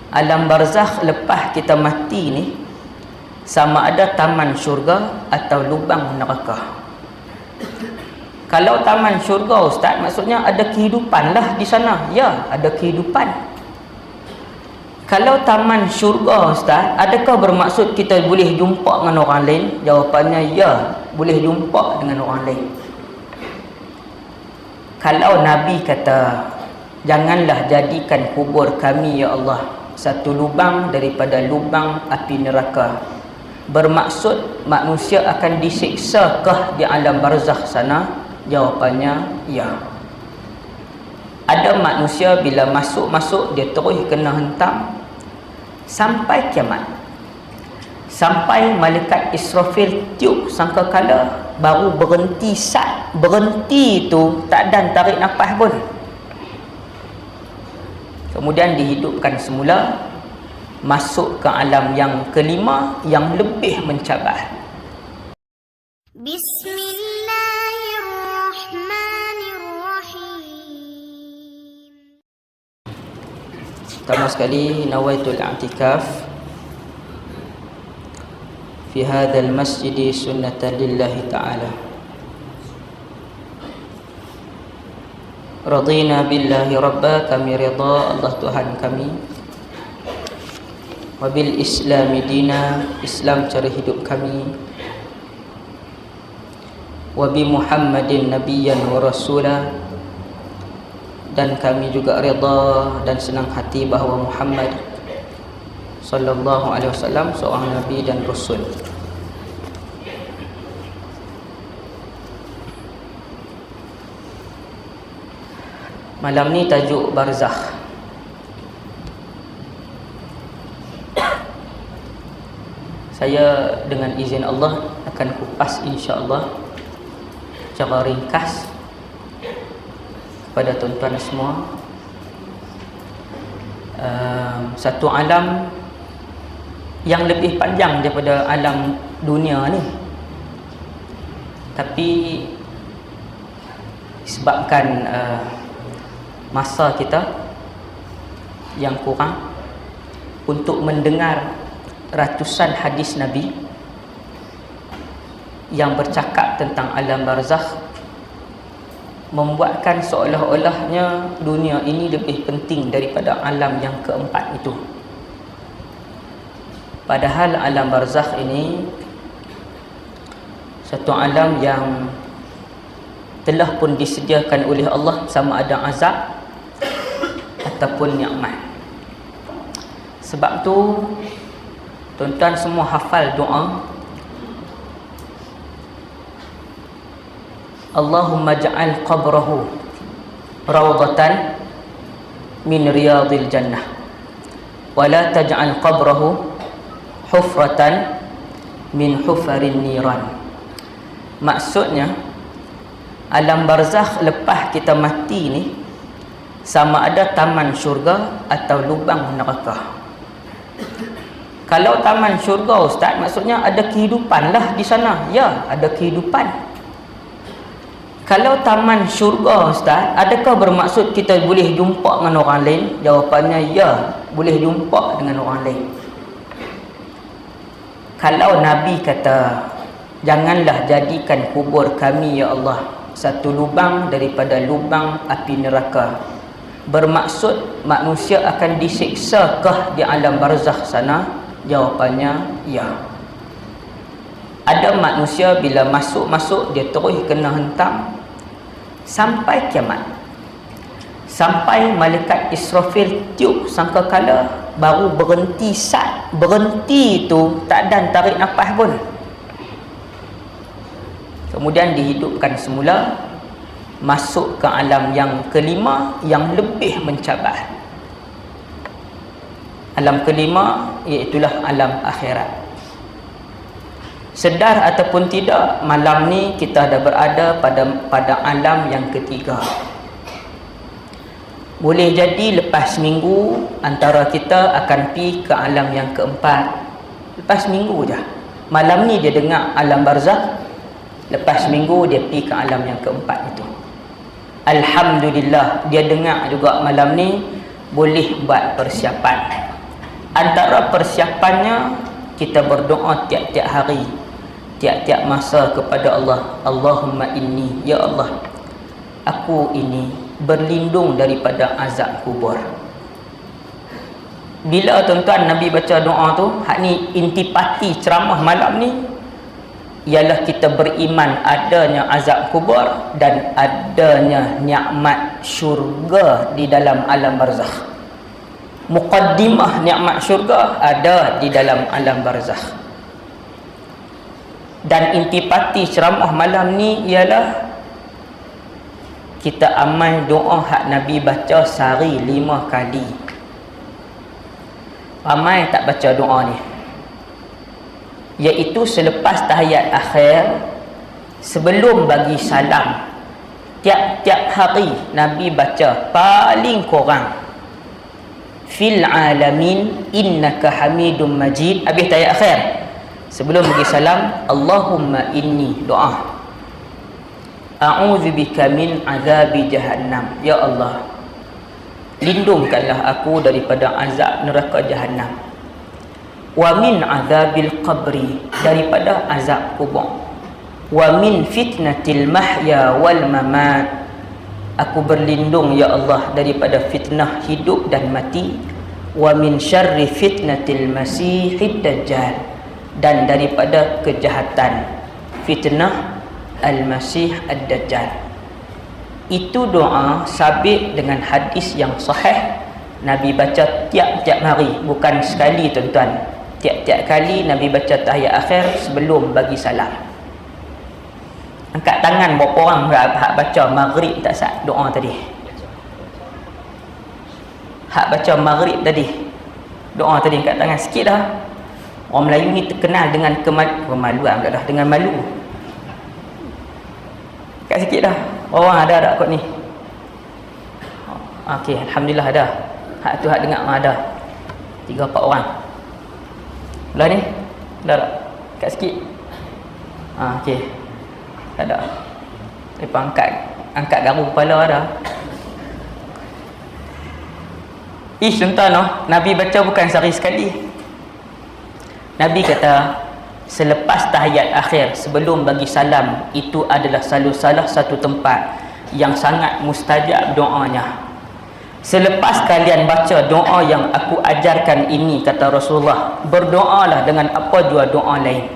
alam barzakh lepas kita mati ni sama ada taman syurga atau lubang neraka. Kalau taman syurga ustaz, maksudnya ada kehidupan lah di sana. Ya, ada kehidupan. Kalau taman syurga ustaz, adakah bermaksud kita boleh jumpa dengan orang lain? Jawapannya ya, boleh jumpa dengan orang lain. Kalau Nabi kata, janganlah jadikan kubur kami ya Allah satu lubang daripada lubang api neraka, bermaksud manusia akan disiksakah di alam barzakh sana? Jawapannya ya. Ada manusia bila masuk dia terus kena hentam sampai kiamat, sampai malaikat Israfil tiup sangkakala baru berhenti sat. Berhenti tu tak dan tarik nafas pun. Kemudian dihidupkan semula, masuk ke alam yang kelima yang lebih mencabar. Pertama sekali, nawaitul i'tikaf fi hadzal masjid sunnatan lillahi ta'ala. Radina billahi rabba, kami rida Allah Tuhan kami. Wabil islami dina, Islam cara hidup kami. Wabi Muhammadin nabiyyan wa rasulah, dan kami juga rida dan senang hati bahawa Muhammad sallallahu alaihi wasallam seorang nabi dan rasul. Malam ni tajuk barzakh. Saya dengan izin Allah akan kupas insya-Allah secara ringkas kepada tuan-tuan semua. Satu alam yang lebih panjang daripada alam dunia ni, tapi disebabkan masa kita yang kurang untuk mendengar ratusan hadis Nabi yang bercakap tentang alam barzakh, membuatkan seolah-olahnya dunia ini lebih penting daripada alam yang keempat itu. Padahal alam barzakh ini satu alam yang telah pun disediakan oleh Allah, sama ada azab ataupun nikmat. Sebab tu tuan-tuan semua hafal doa, Allahumma ja'al qabrahu rawdatan min riyadil jannah wa la taj'al qabrahu hufratan min hufarin niran. Maksudnya, alam barzakh lepas kita mati ni sama ada taman syurga atau lubang neraka. Kalau taman syurga ustaz, maksudnya ada kehidupan lah di sana. Ya, ada kehidupan. Kalau taman syurga ustaz, adakah bermaksud kita boleh jumpa dengan orang lain? Jawapannya ya, boleh jumpa dengan orang lain. Kalau Nabi kata, janganlah jadikan kubur kami ya Allah satu lubang daripada lubang api neraka, bermaksud manusia akan disiksakah di alam barzakh sana? Jawapannya ya. Ada manusia bila masuk dia terus kena hentam sampai kiamat, sampai malaikat Israfil tiup sangkakala baru berhenti sat. Berhenti tu tak dan tarik nafas pun. Kemudian dihidupkan semula, masuk ke alam yang kelima yang lebih mencabar. Alam kelima iaitulah alam akhirat. Sedar ataupun tidak, malam ni kita dah berada pada alam yang ketiga. Boleh jadi lepas minggu antara kita akan pergi ke alam yang keempat. Lepas minggu je. Malam ni dia dengar alam barzakh, lepas minggu dia pergi ke alam yang keempat itu. Alhamdulillah, dia dengar juga malam ni boleh buat persiapan. Antara persiapannya, kita berdoa tiap-tiap hari, tiap-tiap masa kepada Allah. Allahumma inni, ya Allah, aku ini berlindung daripada azab kubur. Bila tuan-tuan Nabi baca doa tu, hak ni intipati ceramah malam ni, ialah kita beriman adanya azab kubur dan adanya nikmat syurga di dalam alam barzakh. Muqaddimah nikmat syurga ada di dalam alam barzakh. Dan intipati ceramah malam ni ialah kita amal doa hak Nabi baca sehari 5 kali. Ramai tak baca doa ni, iaitu selepas tahiyat akhir, sebelum bagi salam, tiap-tiap hari Nabi baca paling kurang fil alamin innaka hamidum majid. Habis tahiyat akhir, sebelum bagi salam, Allahumma inni, doa, a'udzubika min azabi jahannam, ya Allah, lindungkanlah aku daripada azab neraka jahannam, wa min azabil qabri, daripada azab kubur, wa min fitnatil mahya wal mamat, aku berlindung ya Allah daripada fitnah hidup dan mati, wa min syarri fitnatil masihid dajjal, dan daripada kejahatan fitnah al-masih ad-dajjal. Itu doa sabit dengan hadis yang sahih. Nabi baca tiap-tiap hari, bukan sekali tuan-tuan, tiap-tiap kali Nabi baca tahiyat akhir sebelum bagi salam. Angkat tangan berapa orang hak baca maghrib tak sah doa tadi? Hak baca maghrib tadi, doa tadi, angkat tangan sikit dah. Orang Melayu ni terkenal dengan kemaluan pula dah, dengan malu. Angkat sikit dah. Orang ada kot ni? Okey, alhamdulillah ada. Hak tu hak dengar ada. 3-4 orang. Belah ni? Dah tak? Angkat sikit. Okey. Tak ada. Lepas angkat garu kepala ada. Tuan-tuan, Nabi baca bukan sehari sekali. Nabi kata selepas tahiyat akhir sebelum bagi salam, itu adalah salah satu tempat yang sangat mustajab doanya. Selepas kalian baca doa yang aku ajarkan ini, kata Rasulullah, berdoalah dengan apa jua doa lain.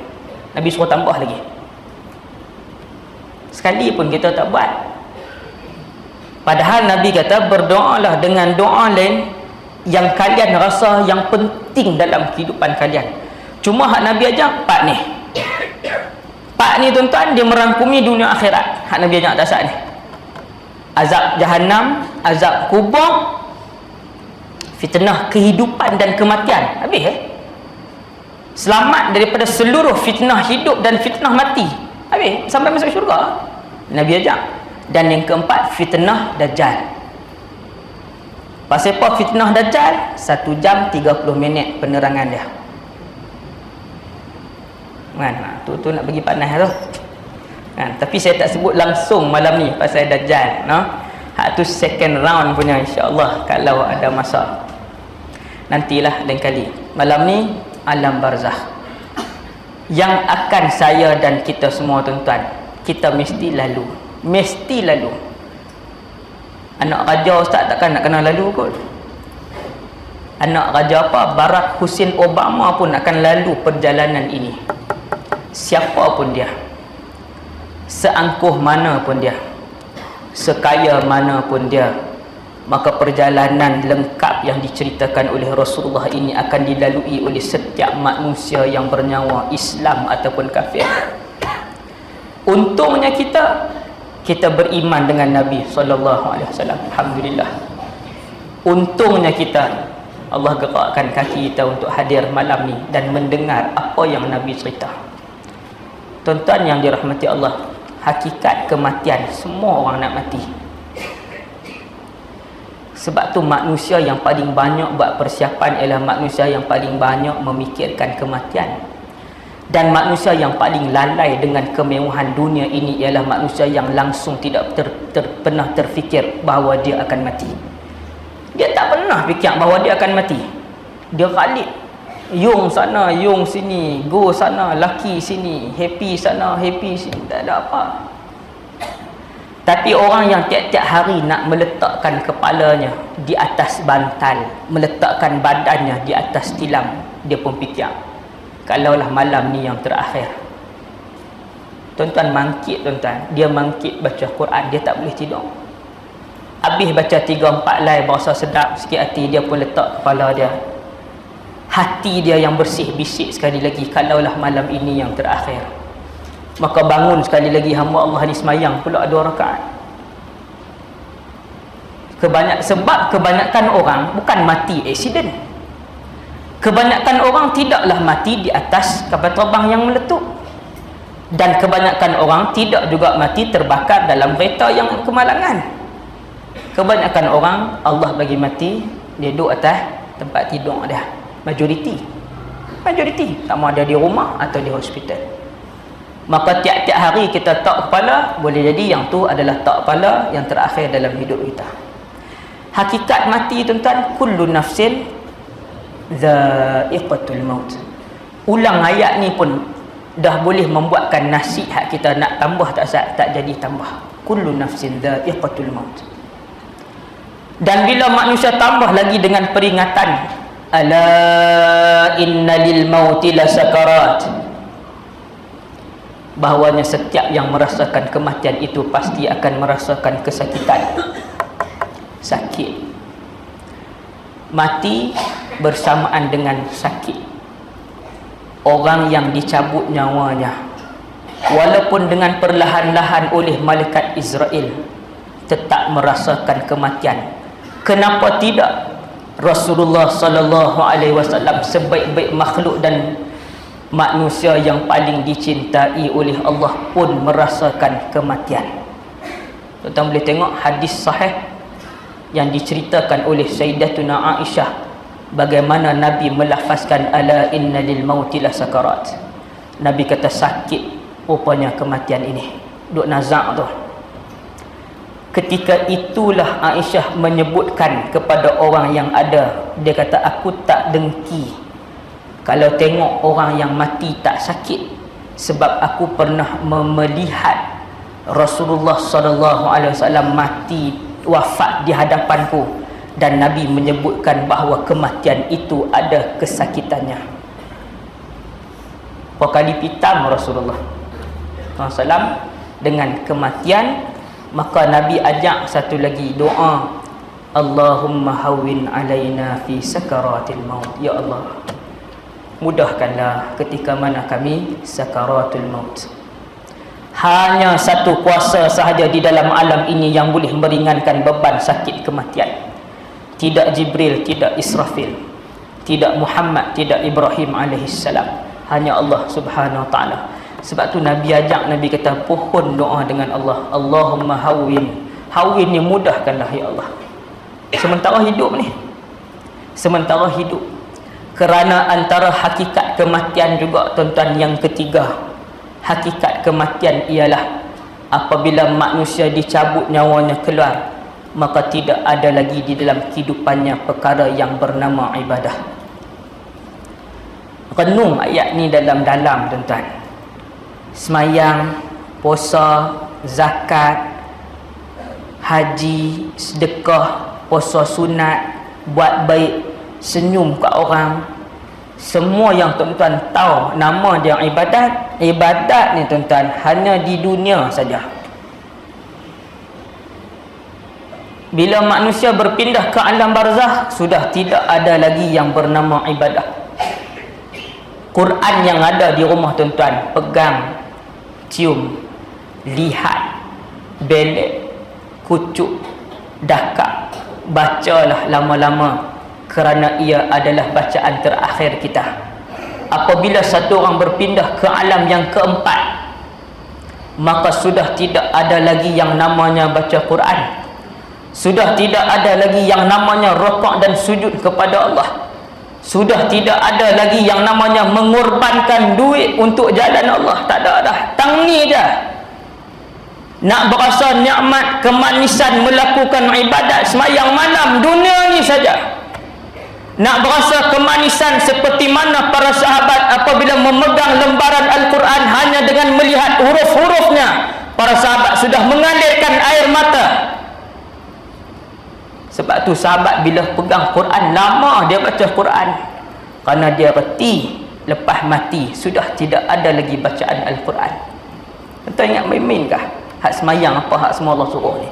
Nabi suruh tambah lagi. Sekali pun kita tak buat. Padahal Nabi kata berdoalah dengan doa lain yang kalian rasa yang penting dalam kehidupan kalian. Cuma hak Nabi ajak 4 ni. 4 ni tuan-tuan, dia merangkumi dunia akhirat. Hak Nabi ajak atas ni. Azab jahannam, azab kubur, fitnah kehidupan dan kematian. Habis selamat daripada seluruh fitnah hidup dan fitnah mati. Habis sampai masuk syurga. Nabi ajak. Dan yang keempat, fitnah dajjal. Pasal apa fitnah dajjal? 1 jam 30 minit penerangan dia. Kan? Tu nak bagi panas tu. Kan? Tapi saya tak sebut langsung malam ni pasal dajjal. Hak tu second round punya, insya-Allah, kalau ada masa. Nantilah lain kali. Malam ni alam barzakh. Yang akan saya dan kita semua tuan-tuan, kita mesti lalu. Mesti lalu. Anak raja ustaz takkan nak kena lalu kot. Anak raja apa? Barack Hussein Obama pun akan lalu perjalanan ini. Siapa pun dia, seangkuh mana pun dia, sekaya mana pun dia, maka perjalanan lengkap yang diceritakan oleh Rasulullah ini akan dilalui oleh setiap manusia yang bernyawa, Islam ataupun kafir. Untungnya kita beriman dengan Nabi SAW. Alhamdulillah. Untungnya kita, Allah gerakkan kaki kita untuk hadir malam ni dan mendengar apa yang Nabi cerita. Tuan-tuan yang dirahmati Allah, hakikat kematian, semua orang nak mati. Sebab tu manusia yang paling banyak buat persiapan ialah manusia yang paling banyak memikirkan kematian. Dan manusia yang paling lalai dengan kemewahan dunia ini ialah manusia yang langsung tidak pernah terfikir bahawa dia akan mati. Dia tak pernah fikir bahawa dia akan mati. Dia valid. Yung sana, yung sini, go sana, laki sini, happy sana, happy sini, tak ada apa. Tapi orang yang tiap-tiap hari nak meletakkan kepalanya di atas bantal, meletakkan badannya di atas tilam, dia pun fikir, kalaulah malam ni yang terakhir. Tuan-tuan mangkit, tuan-tuan, dia mangkit baca Quran, dia tak boleh tidur. Habis baca 3-4 lai berasa sedap sikit hati, dia pun letak kepala dia. Hati dia yang bersih bisik sekali lagi, kalaulah malam ini yang terakhir. Maka bangun sekali lagi hamba Allah ni semayang pula 2 rakaat. Sebab kebanyakan orang bukan mati aksiden. Kebanyakan orang tidaklah mati di atas kapal terbang yang meletup. Dan kebanyakan orang tidak juga mati terbakar dalam kereta yang kemalangan. Kebanyakan orang Allah bagi mati, dia duduk atas tempat tidur dia. Majoriti sama ada di rumah atau di hospital. Maka tiap-tiap hari kita tak kepala, boleh jadi yang tu adalah tak kepala yang terakhir dalam hidup kita. Hakikat mati, tuan-tuan, kullu nafsin dha'iqatul maut. Ulang ayat ni pun dah boleh membuatkan nasihat kita, nak tambah tak jadi tambah. Kullu nafsin dha'iqatul maut. Dan bila manusia tambah lagi dengan peringatan, ala inna lil mauti la sakarat, bahawanya setiap yang merasakan kematian itu pasti akan merasakan kesakitan. Sakit. Mati bersamaan dengan sakit. Orang yang dicabut nyawanya, walaupun dengan perlahan-lahan oleh malaikat Israel, tetap merasakan kematian. Kenapa tidak? Rasulullah sallallahu alaihi wasallam, sebaik-baik makhluk dan manusia yang paling dicintai oleh Allah, pun merasakan kematian. Tuan-tuan boleh tengok hadis sahih yang diceritakan oleh Sayyidatuna Aisyah, bagaimana Nabi melafazkan ala inna lil mauti la sakarat. Nabi kata sakit rupanya kematian ini. Duk nazak tu. Ketika itulah Aisyah menyebutkan kepada orang yang ada, dia kata, aku tak dengki kalau tengok orang yang mati tak sakit, sebab aku pernah melihat Rasulullah SAW mati, wafat di hadapanku, dan Nabi menyebutkan bahawa kematian itu ada kesakitannya. Berapa kali pitam Rasulullah SAW dengan kematian. Maka Nabi ajak satu lagi doa, Allahumma hawwin alaina fi sakaratil maut. Ya Allah, mudahkanlah ketika mana kami sakaratul maut. Hanya satu kuasa sahaja di dalam alam ini yang boleh meringankan beban sakit kematian. Tidak Jibril, tidak Israfil, tidak Muhammad, tidak Ibrahim alaihissalam. Hanya Allah subhanahu wa ta'ala. Sebab tu Nabi ajak, Nabi kata, pohon doa dengan Allah, Allahumma hawwin. Hawwin ni mudahkanlah ya Allah. Sementara hidup ni, sementara hidup. Kerana antara hakikat kematian juga, tuan-tuan, yang ketiga, hakikat kematian ialah apabila manusia dicabut nyawanya keluar, maka tidak ada lagi di dalam kehidupannya perkara yang bernama ibadah. Renung ayat ni dalam-dalam, tuan-tuan. Semayang, puasa, zakat, haji, sedekah, puasa sunat, buat baik, senyum kat orang, semua yang tuan-tuan tahu nama dia ibadat. Ibadat ni, tuan-tuan, hanya di dunia saja. Bila manusia berpindah ke alam barzakh, sudah tidak ada lagi yang bernama ibadah. Quran yang ada di rumah, tuan-tuan, pegang, cium, lihat, belek, kucuk, dakak, bacalah lama-lama, kerana ia adalah bacaan terakhir kita. Apabila satu orang berpindah ke alam yang keempat, maka sudah tidak ada lagi yang namanya baca Quran. Sudah tidak ada lagi yang namanya rukuk dan sujud kepada Allah. Sudah tidak ada lagi yang namanya mengorbankan duit untuk jalan Allah. Tak ada dah. Tang ni je. Nak berasa nikmat, kemanisan melakukan ibadat semayang malam, dunia ni saja. nak berasa kemanisan seperti mana para sahabat apabila memegang lembaran Al-Quran hanya dengan melihat huruf-hurufnya, para sahabat sudah mengalirkan air mata. Sebab tu sahabat bila pegang Quran, lama dia baca Quran, kerana dia reti lepas mati sudah tidak ada lagi bacaan Al-Quran. Kita ingat main-main kah hak semayang apa hak semua Allah suruh ni?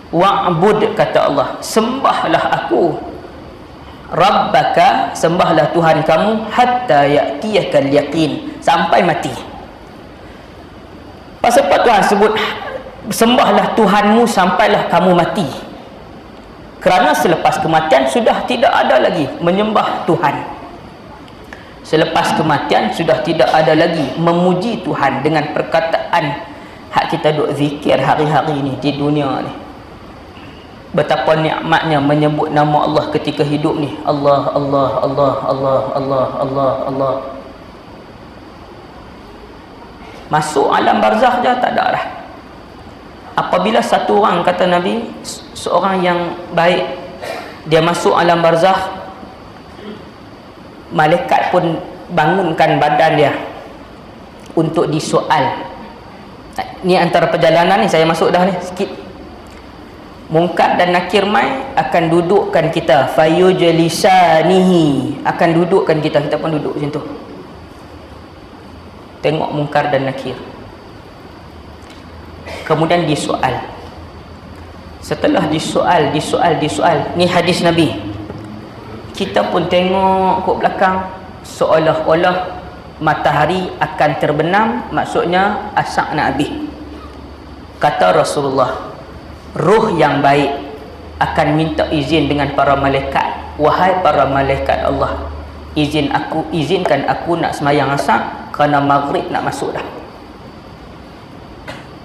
Wa'bud, kata Allah, sembahlah aku, rabbaka, sembahlah Tuhan kamu, hatta ya'tiyakal yaqin, sampai mati. Pasal apa Tuhan sebut sembahlah Tuhanmu sampailah kamu mati? Kerana selepas kematian sudah tidak ada lagi menyembah Tuhan. Selepas kematian sudah tidak ada lagi memuji Tuhan dengan perkataan hak kita duk zikir hari-hari ni di dunia ni. Betapa nikmatnya menyebut nama Allah ketika hidup ni. Allah, Allah, Allah, Allah, Allah, Allah, Allah. Masuk alam barzakh je tak ada dah. Apabila satu orang, kata Nabi, seorang yang baik, dia masuk alam barzakh, malaikat pun bangunkan badan dia untuk disoal. Ni antara perjalanan ni, saya masuk dah ni sikit. Munkar dan Nakir mai akan dudukkan kita, fayujlisanihi, akan dudukkan kita, kita pun duduk macam tu, tengok Munkar dan Nakir. Kemudian disoal. Setelah disoal, ni hadis Nabi, kita pun tengok ke belakang, seolah-olah matahari akan terbenam, maksudnya asar nak habis. Kata Rasulullah, ruh yang baik akan minta izin dengan para malaikat, wahai para malaikat Allah, izinkan aku nak semayang asar kerana maghrib nak masuk dah.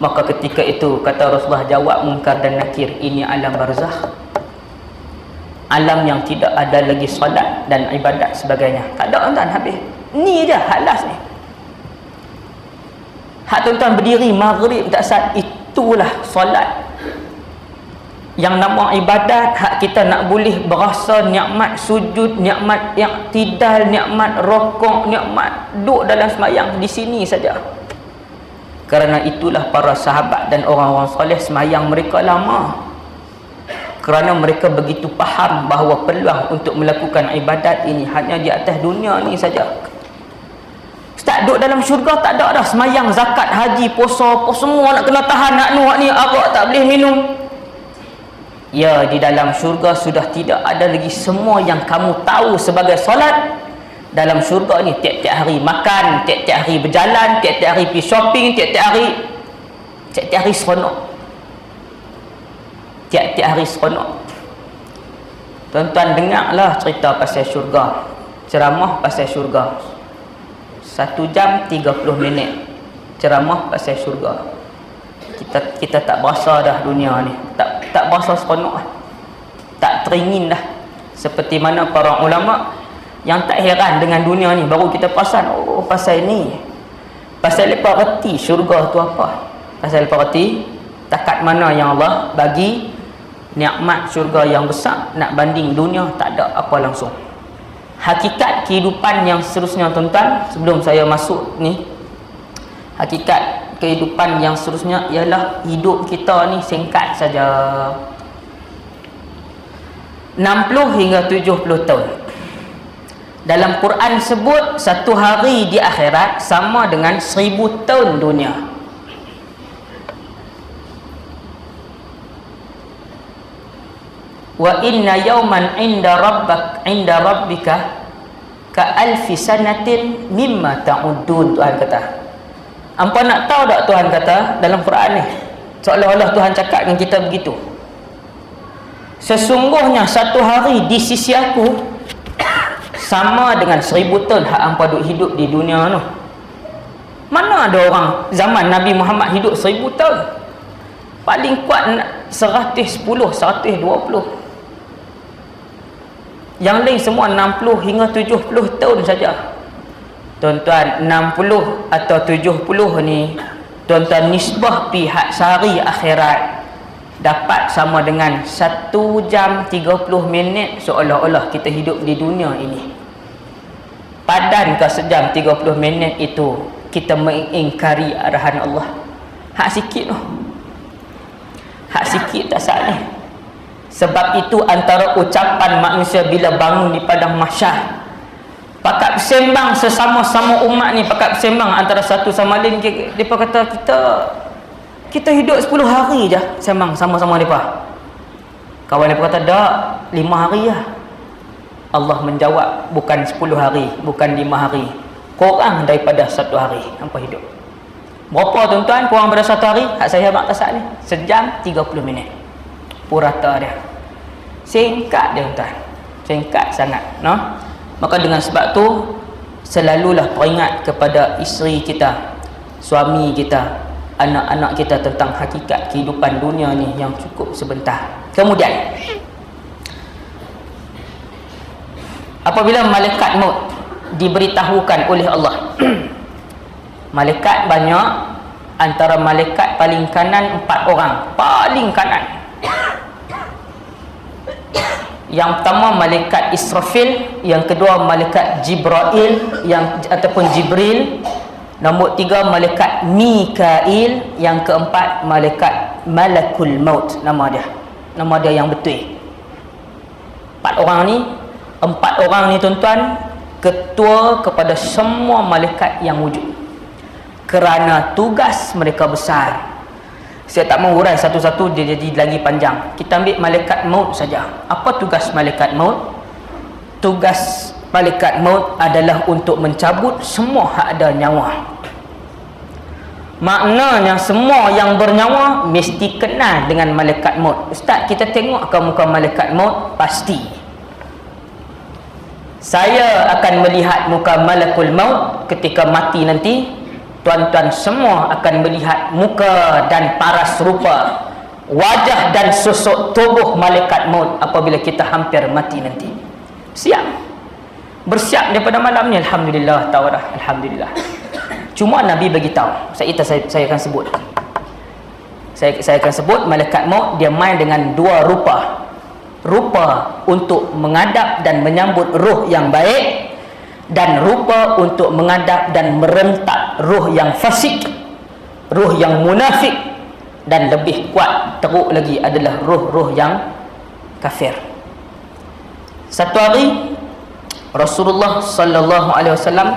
Maka ketika itu kata Rasulullah, jawab Munkar dan Nakir, ini alam barzakh, alam yang tidak ada lagi solat dan ibadat sebagainya. Tak ada tuan, habis. Ni je hak last ni. Hak tuan-tuan berdiri maghrib tak sat, itulah solat. Yang nama ibadat, hak kita nak boleh berasa nikmat sujud, nikmat i'tidal, nikmat rokok, nikmat duduk dalam semayang di sini saja. Kerana itulah para sahabat dan orang-orang soleh semayang mereka lama, kerana mereka begitu faham bahawa peluang untuk melakukan ibadat ini hanya di atas dunia ni saja. Ustaz, duduk dalam syurga tak ada dah semayang, zakat, haji, puasa, semua nak kena tahan, nak ni, arak tak boleh minum. Ya, di dalam syurga sudah tidak ada lagi semua yang kamu tahu sebagai solat. Dalam syurga ni tiap-tiap hari makan, tiap-tiap hari berjalan, tiap-tiap hari pergi shopping, tiap-tiap hari seronok. Tiap-tiap hari seronok. Tuan-tuan dengarlah cerita pasal syurga, ceramah pasal syurga, 1 jam 30 minit ceramah pasal syurga. Kita tak berasa dah dunia ni, tak berasa seronok, tak teringin dah. Seperti mana para ulama yang tak heran dengan dunia ni, baru kita perasan, oh pasal ni, pasal lepas reti syurga tu apa, pasal lepas reti takat mana yang Allah bagi nikmat syurga yang besar, nak banding dunia tak ada apa langsung. Hakikat kehidupan yang seterusnya tuan-tuan, sebelum saya masuk ni, hakikat kehidupan yang seterusnya ialah hidup kita ni singkat saja, 60 hingga 70 tahun. Dalam Quran sebut satu hari di akhirat sama dengan 1000 tahun dunia. Wa inna yawman inda rabbika ka alfi sanatin mimma ta'udun. Tuhan kata, hampa nak tahu tak Tuhan kata dalam Quran ni, seolah-olah Tuhan cakap dengan kita begitu, sesungguhnya satu hari di sisi aku sama dengan 1000 tahun hak hampa duk hidup di dunia tu. Mana ada orang zaman Nabi Muhammad hidup 1000 tahun? Paling kuat 110, 120. Yang lain semua 60 hingga 70 tahun saja. Tuan-tuan, 60 atau 70 ni tuan-tuan nisbah pihak sehari akhirat. dapat sama dengan 1 jam 30 minit seolah-olah kita hidup di dunia ini. Padankah sejam 30 minit itu kita mengingkari arahan Allah? Hak sikit tu. Hak sikit tak salah. Sebab itu antara ucapan manusia bila bangun di padang mahsyar, pakat bersembang sesama-sama umat ni, pakat bersembang antara satu sama lain. Mereka kata kita hidup 10 hari je sembang sama-sama mereka. Kawan mereka kata tak, 5 hari lah. Allah menjawab, bukan 10 hari, bukan 5 hari, kurang daripada 1 hari hampa hidup. Berapa tuan-tuan kurang daripada 1 hari? Hak saya abang kasat ni sejam 30 minit purata dia. Singkat dia tuan, singkat sangat, no? Maka dengan sebab tu selalulah peringat kepada isteri kita, suami kita, anak-anak kita tentang hakikat kehidupan dunia ni yang cukup sebentar. Kemudian apabila malaikat maut diberitahukan oleh Allah malaikat banyak, antara malaikat paling kanan 4 orang, paling kanan. Yang pertama malaikat Israfil, yang kedua malaikat Jibril ataupun Jibril, nombor 3 malaikat Mikail, yang keempat malaikat Malakul Maut. Nama dia yang betul. 4 orang ni tuan-tuan ketua kepada semua malaikat yang wujud, kerana tugas mereka besar. Saya tak mau urai satu-satu, dia jadi lagi panjang. Kita ambil malaikat maut saja. Apa tugas malaikat maut? Tugas malaikat maut adalah untuk mencabut semua hak ada nyawa. Maknanya semua yang bernyawa mesti kenal dengan malaikat maut. Ustaz, kita tengok ke muka malaikat maut? Pasti. Saya akan melihat muka malakul maut ketika mati nanti. Tuan-tuan semua akan melihat muka dan paras rupa, wajah dan sosok tubuh malaikat maut apabila kita hampir mati nanti. Siap. Bersiap daripada malam ni, alhamdulillah, tawarah, alhamdulillah. Cuma Nabi bagi tahu, saya akan sebut. Saya akan sebut malaikat maut dia main dengan 2 rupa. Rupa untuk mengadap dan menyambut roh yang baik, dan rupa untuk mengadap dan merentak roh yang fasik, roh yang munafik, dan lebih kuat teruk lagi adalah roh-roh yang kafir. Satu hari Rasulullah sallallahu alaihi wasallam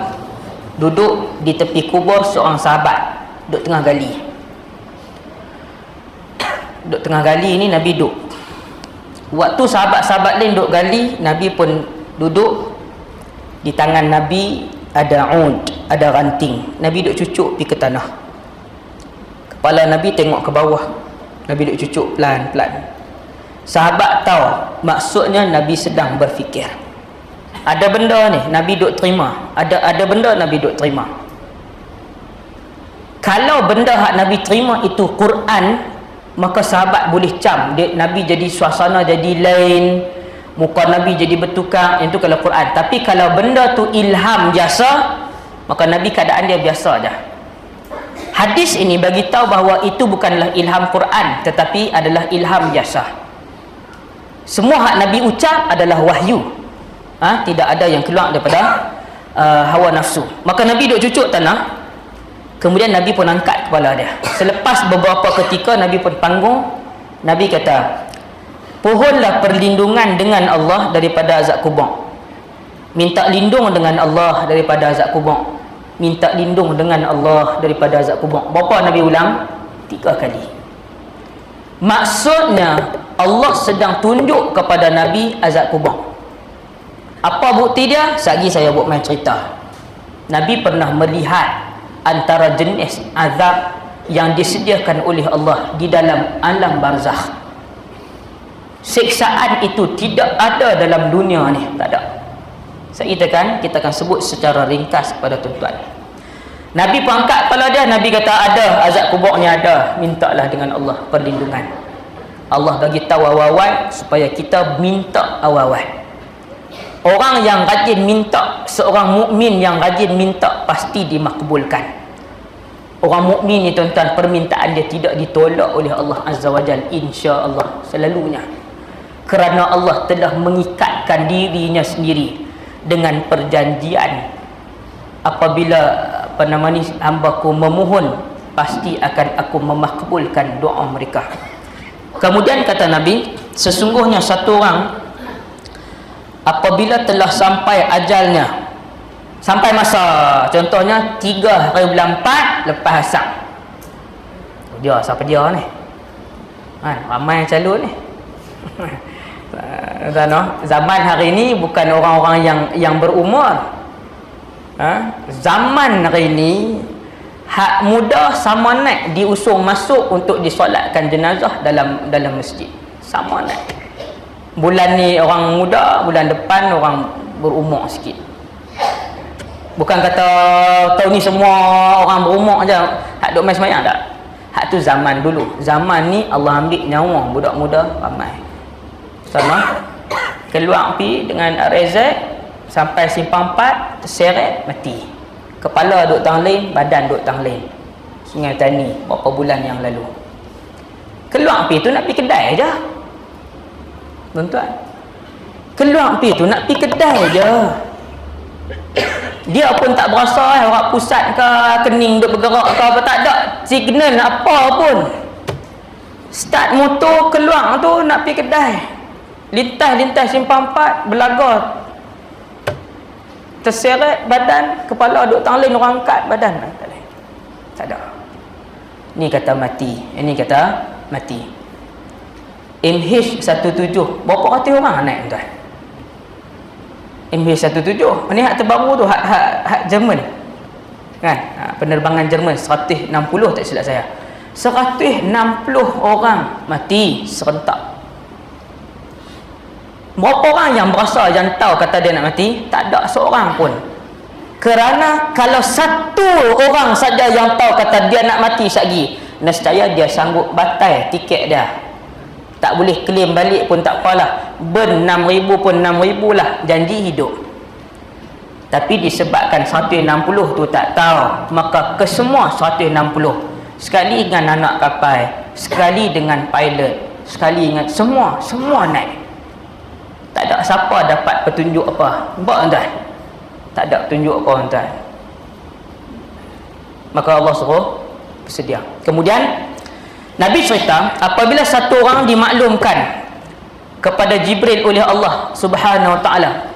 duduk di tepi kubur seorang sahabat, duduk tengah gali. Duduk tengah gali ni Nabi duduk. Waktu sahabat-sahabat lain duduk gali, Nabi pun duduk. Di tangan Nabi ada ud, ada ranting. Nabi duk cucuk pergi ke tanah. Kepala Nabi tengok ke bawah. Nabi duk cucuk pelan-pelan. Sahabat tahu maksudnya Nabi sedang berfikir. Ada benda ni Nabi duk terima. Ada benda Nabi duk terima. Kalau benda hak Nabi terima itu Quran, maka sahabat boleh cam. Nabi jadi suasana jadi lain, muka Nabi jadi bertukar. Itu kalau Quran. Tapi kalau benda tu ilham biasa, maka Nabi keadaan dia biasa aja. Hadis ini bagi tahu bahawa itu bukanlah ilham Quran, tetapi adalah ilham biasa. Semua hak Nabi ucap adalah wahyu. Tidak ada yang keluar daripada hawa nafsu. Maka Nabi duk cucuk tanah. Kemudian Nabi pun angkat kepala dia. Selepas beberapa ketika Nabi pun panggung. Nabi kata, pohonlah perlindungan dengan Allah daripada azab kubur. Minta lindung dengan Allah daripada azab kubur. Minta lindung dengan Allah daripada azab kubur. Berapa Nabi ulang? 3 kali. Maksudnya Allah sedang tunjuk kepada Nabi azab kubur. Apa bukti dia? Sagi saya buat main cerita. Nabi pernah melihat antara jenis azab yang disediakan oleh Allah di dalam alam barzakh. Siksaan itu tidak ada dalam dunia ni, tak ada. Kita akan sebut secara ringkas kepada tuan-tuan. Nabi pun angkat kepala dia. Nabi kata ada azab kubur ni, ada. Mintalah dengan Allah perlindungan. Allah bagi tahu awal-awal supaya kita minta awal-awal. Orang yang rajin minta, seorang mukmin yang rajin minta pasti dimakbulkan. Orang mukmin ni tuan-tuan, permintaan dia tidak ditolak oleh Allah Azza wa Jalla, insya-Allah, selalunya. Kerana Allah telah mengikatkan dirinya sendiri dengan perjanjian, apabila hamba-Ku memohon, pasti akan Aku memakbulkan doa mereka. Kemudian kata Nabi, sesungguhnya satu orang apabila telah sampai ajalnya, sampai masa, contohnya 3 hari bulan 4 lepas asar, dia siapa dia ni? Ramai yang calon ni. Zaman hari ni bukan orang-orang yang berumur. Zaman hari ni hak muda sama naik diusung masuk untuk disolatkan jenazah dalam masjid. Sama naik. Bulan ni orang muda, bulan depan orang berumur sikit. Bukan kata tahun ni semua orang berumur je hak duk main semayang, tak. Hak tu zaman dulu. Zaman ni Allah ambil nyawa budak muda ramai. Sama keluar pi dengan rezek sampai simpang 4, terseret, mati. Kepala duduk tang lain, badan duduk tang lain. Sungai Tani beberapa bulan yang lalu. Keluar pi tu nak pi kedai je, tuan-tuan. Keluar pi tu nak pi kedai je. Dia pun tak berasa orang pusat ke, kening duk bergerak ke apa, tak ada signal apa pun. Start motor keluar tu nak pi kedai, lintas simpang 4, belaga, terseret badan, kepala duk tang lain, orang angkat badan tak ada. Ni kata mati. Ini kata mati. MH17 berapa ratus orang naik, tuan? MH17 ni hak terbaru tu, hak Jerman kan, penerbangan Jerman 160 tak silap saya. 160 orang mati serentak. Berapa orang yang berasa, yang tahu kata dia nak mati? Tak ada seorang pun. Kerana kalau satu orang saja yang tahu kata dia nak mati sekejap, nescaya dia sanggup batal tiket dia. Tak boleh claim balik pun tak apalah. Burn 6,000 pun 6,000 lah, janji hidup. Tapi disebabkan 160 tu tak tahu, maka kesemua 160, sekali dengan anak kapal, sekali dengan pilot, sekali dengan semua naik. Tak ada siapa dapat petunjuk apa. Nampak tuan? Tak ada petunjuk apa tuan. Maka Allah suruh bersedia. Kemudian Nabi cerita, apabila satu orang dimaklumkan kepada Jibril oleh Allah Subhanahu wa taala,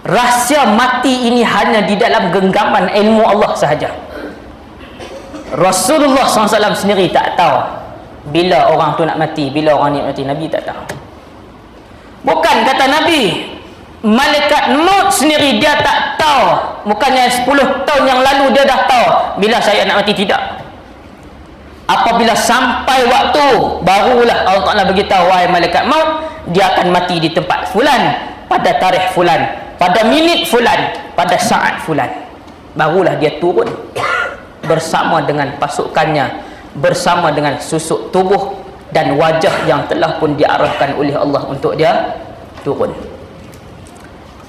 rahsia mati ini hanya di dalam genggaman ilmu Allah sahaja. Rasulullah SAW sendiri tak tahu bila orang tu nak mati, bila orang ni nak mati. Nabi tak tahu. Bukan kata Nabi, malaikat maut sendiri dia tak tahu. Bukannya 10 tahun yang lalu dia dah tahu bila saya nak mati, tidak. Apabila sampai waktu, barulah Allah Ta'ala beritahu, wahai malaikat maut, dia akan mati di tempat fulan, pada tarikh fulan, pada minit fulan, pada saat fulan. Barulah dia turun bersama dengan pasukannya, bersama dengan susuk tubuh dan wajah yang telah pun diarahkan oleh Allah untuk dia turun.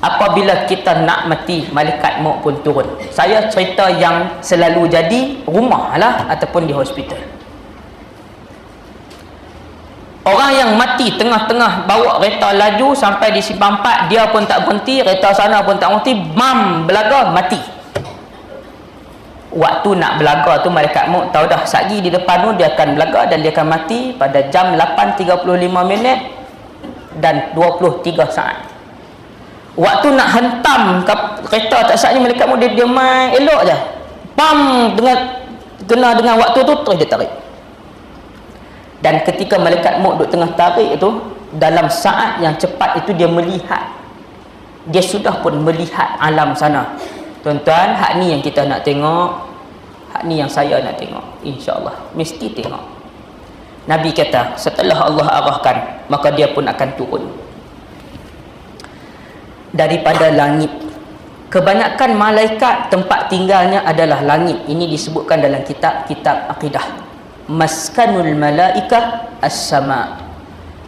Apabila kita nak mati, malaikat maut pun turun. Saya cerita yang selalu jadi rumah lah ataupun di hospital. Orang yang mati tengah-tengah bawa kereta laju sampai di simpang 4, dia pun tak berhenti, kereta sana pun tak berhenti, bam, belaga, mati. Waktu nak belaga tu malaikat maut tahu dah, sagi di depan tu dia akan belaga dan dia akan mati pada jam 8.35 minit dan 23 saat. Waktu nak hentam kereta tak saatnya malaikat maut dia main elok je, pam, kena dengan waktu tu terus dia tarik. Dan ketika malaikat maut duduk tengah tarik itu, dalam saat yang cepat itu dia melihat, dia sudah pun melihat alam sana. Tuan-tuan, hak ni yang kita nak tengok, hak ni yang saya nak tengok, insya-Allah mesti tengok. Nabi kata setelah Allah arahkan, maka dia pun akan turun daripada langit. Kebanyakan malaikat tempat tinggalnya adalah langit. Ini disebutkan dalam kitab akidah. Maskanul malaikah as-sama.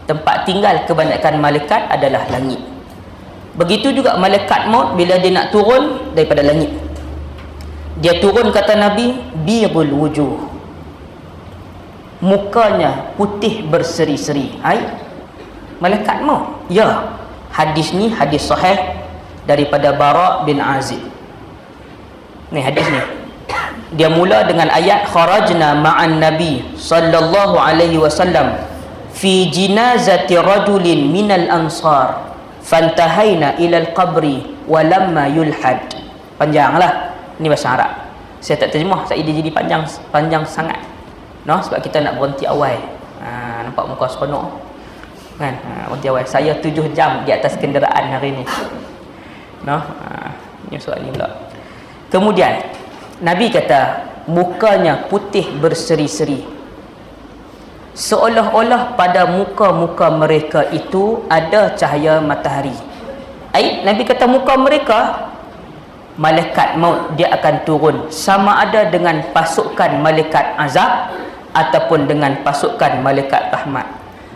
Tempat tinggal kebanyakan malaikat adalah langit. Begitu juga malaikat maut bila dia nak turun daripada langit. Dia turun, kata Nabi, bidul wujuh, mukanya putih berseri-seri. Hai, malaikat maut. Ya, hadis ni hadis sahih daripada Bara bin Azib. Ni hadis ni, dia mula dengan ayat kharajna ma'an nabi sallallahu alaihi wasallam fi jinazati rajulin minal ansar fantahaina ilal qabri walamma yulhad. Panjanglah ni bahasa Arab, saya tak terjemah, saya dia jadi panjang sangat, no, sebab kita nak berhenti awal. Nampak muka seronok kan? Berhenti awal. Saya 7 jam di atas kenderaan hari ni, no. Ni soal ni pula. Kemudian Nabi kata mukanya putih berseri-seri, seolah-olah pada muka-muka mereka itu ada cahaya matahari. Nabi kata muka mereka, malaikat maut dia akan turun sama ada dengan pasukan malaikat azab ataupun dengan pasukan malaikat rahmat.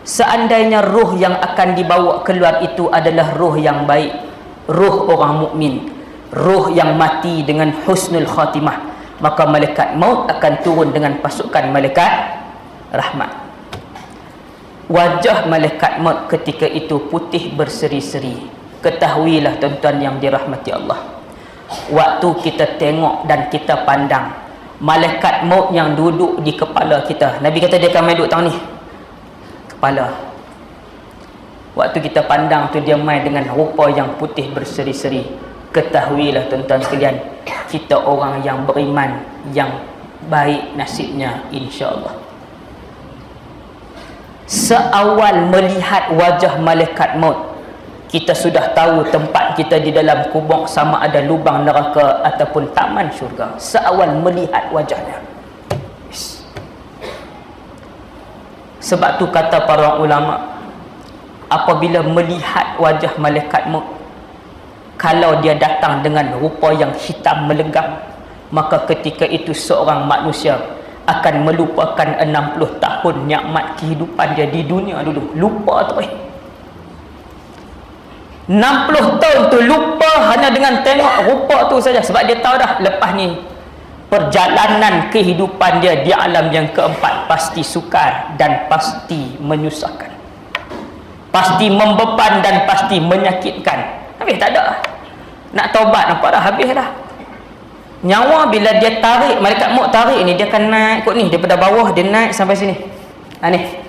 Seandainya ruh yang akan dibawa keluar itu adalah ruh yang baik, ruh orang mukmin, ruh yang mati dengan husnul khatimah, maka malaikat maut akan turun dengan pasukan malaikat rahmat. Wajah malaikat maut ketika itu putih berseri-seri. Ketahuilah tuan-tuan yang dirahmati Allah, waktu kita tengok dan kita pandang malaikat maut yang duduk di kepala kita, Nabi kata dia akan main duduk tahun ni kepala. Waktu kita pandang tu dia main dengan rupa yang putih berseri-seri. Ketahuilah tuan-tuan sekalian, kita orang yang beriman, yang baik nasibnya, insya-Allah. Seawal melihat wajah malaikat maut, kita sudah tahu tempat kita di dalam kubur sama ada lubang neraka ataupun taman syurga. Seawal melihat wajahnya. Sebab tu kata para ulama, apabila melihat wajah malaikat maut, kalau dia datang dengan rupa yang hitam melegam, maka ketika itu seorang manusia akan melupakan 60 tahun nikmat kehidupan dia di dunia dulu. Lupa tu 60 tahun tu lupa hanya dengan tengok rupa tu saja, sebab dia tahu dah lepas ni perjalanan kehidupan dia di alam yang keempat pasti sukar dan pasti menyusahkan, pasti membeban dan pasti menyakitkan. Habis tak ada, nak taubat nampak dah habis dah. Nyawa bila dia tarik, malaikat maut tarik ni, dia akan naik kot ni, daripada bawah dia naik sampai sini. Ni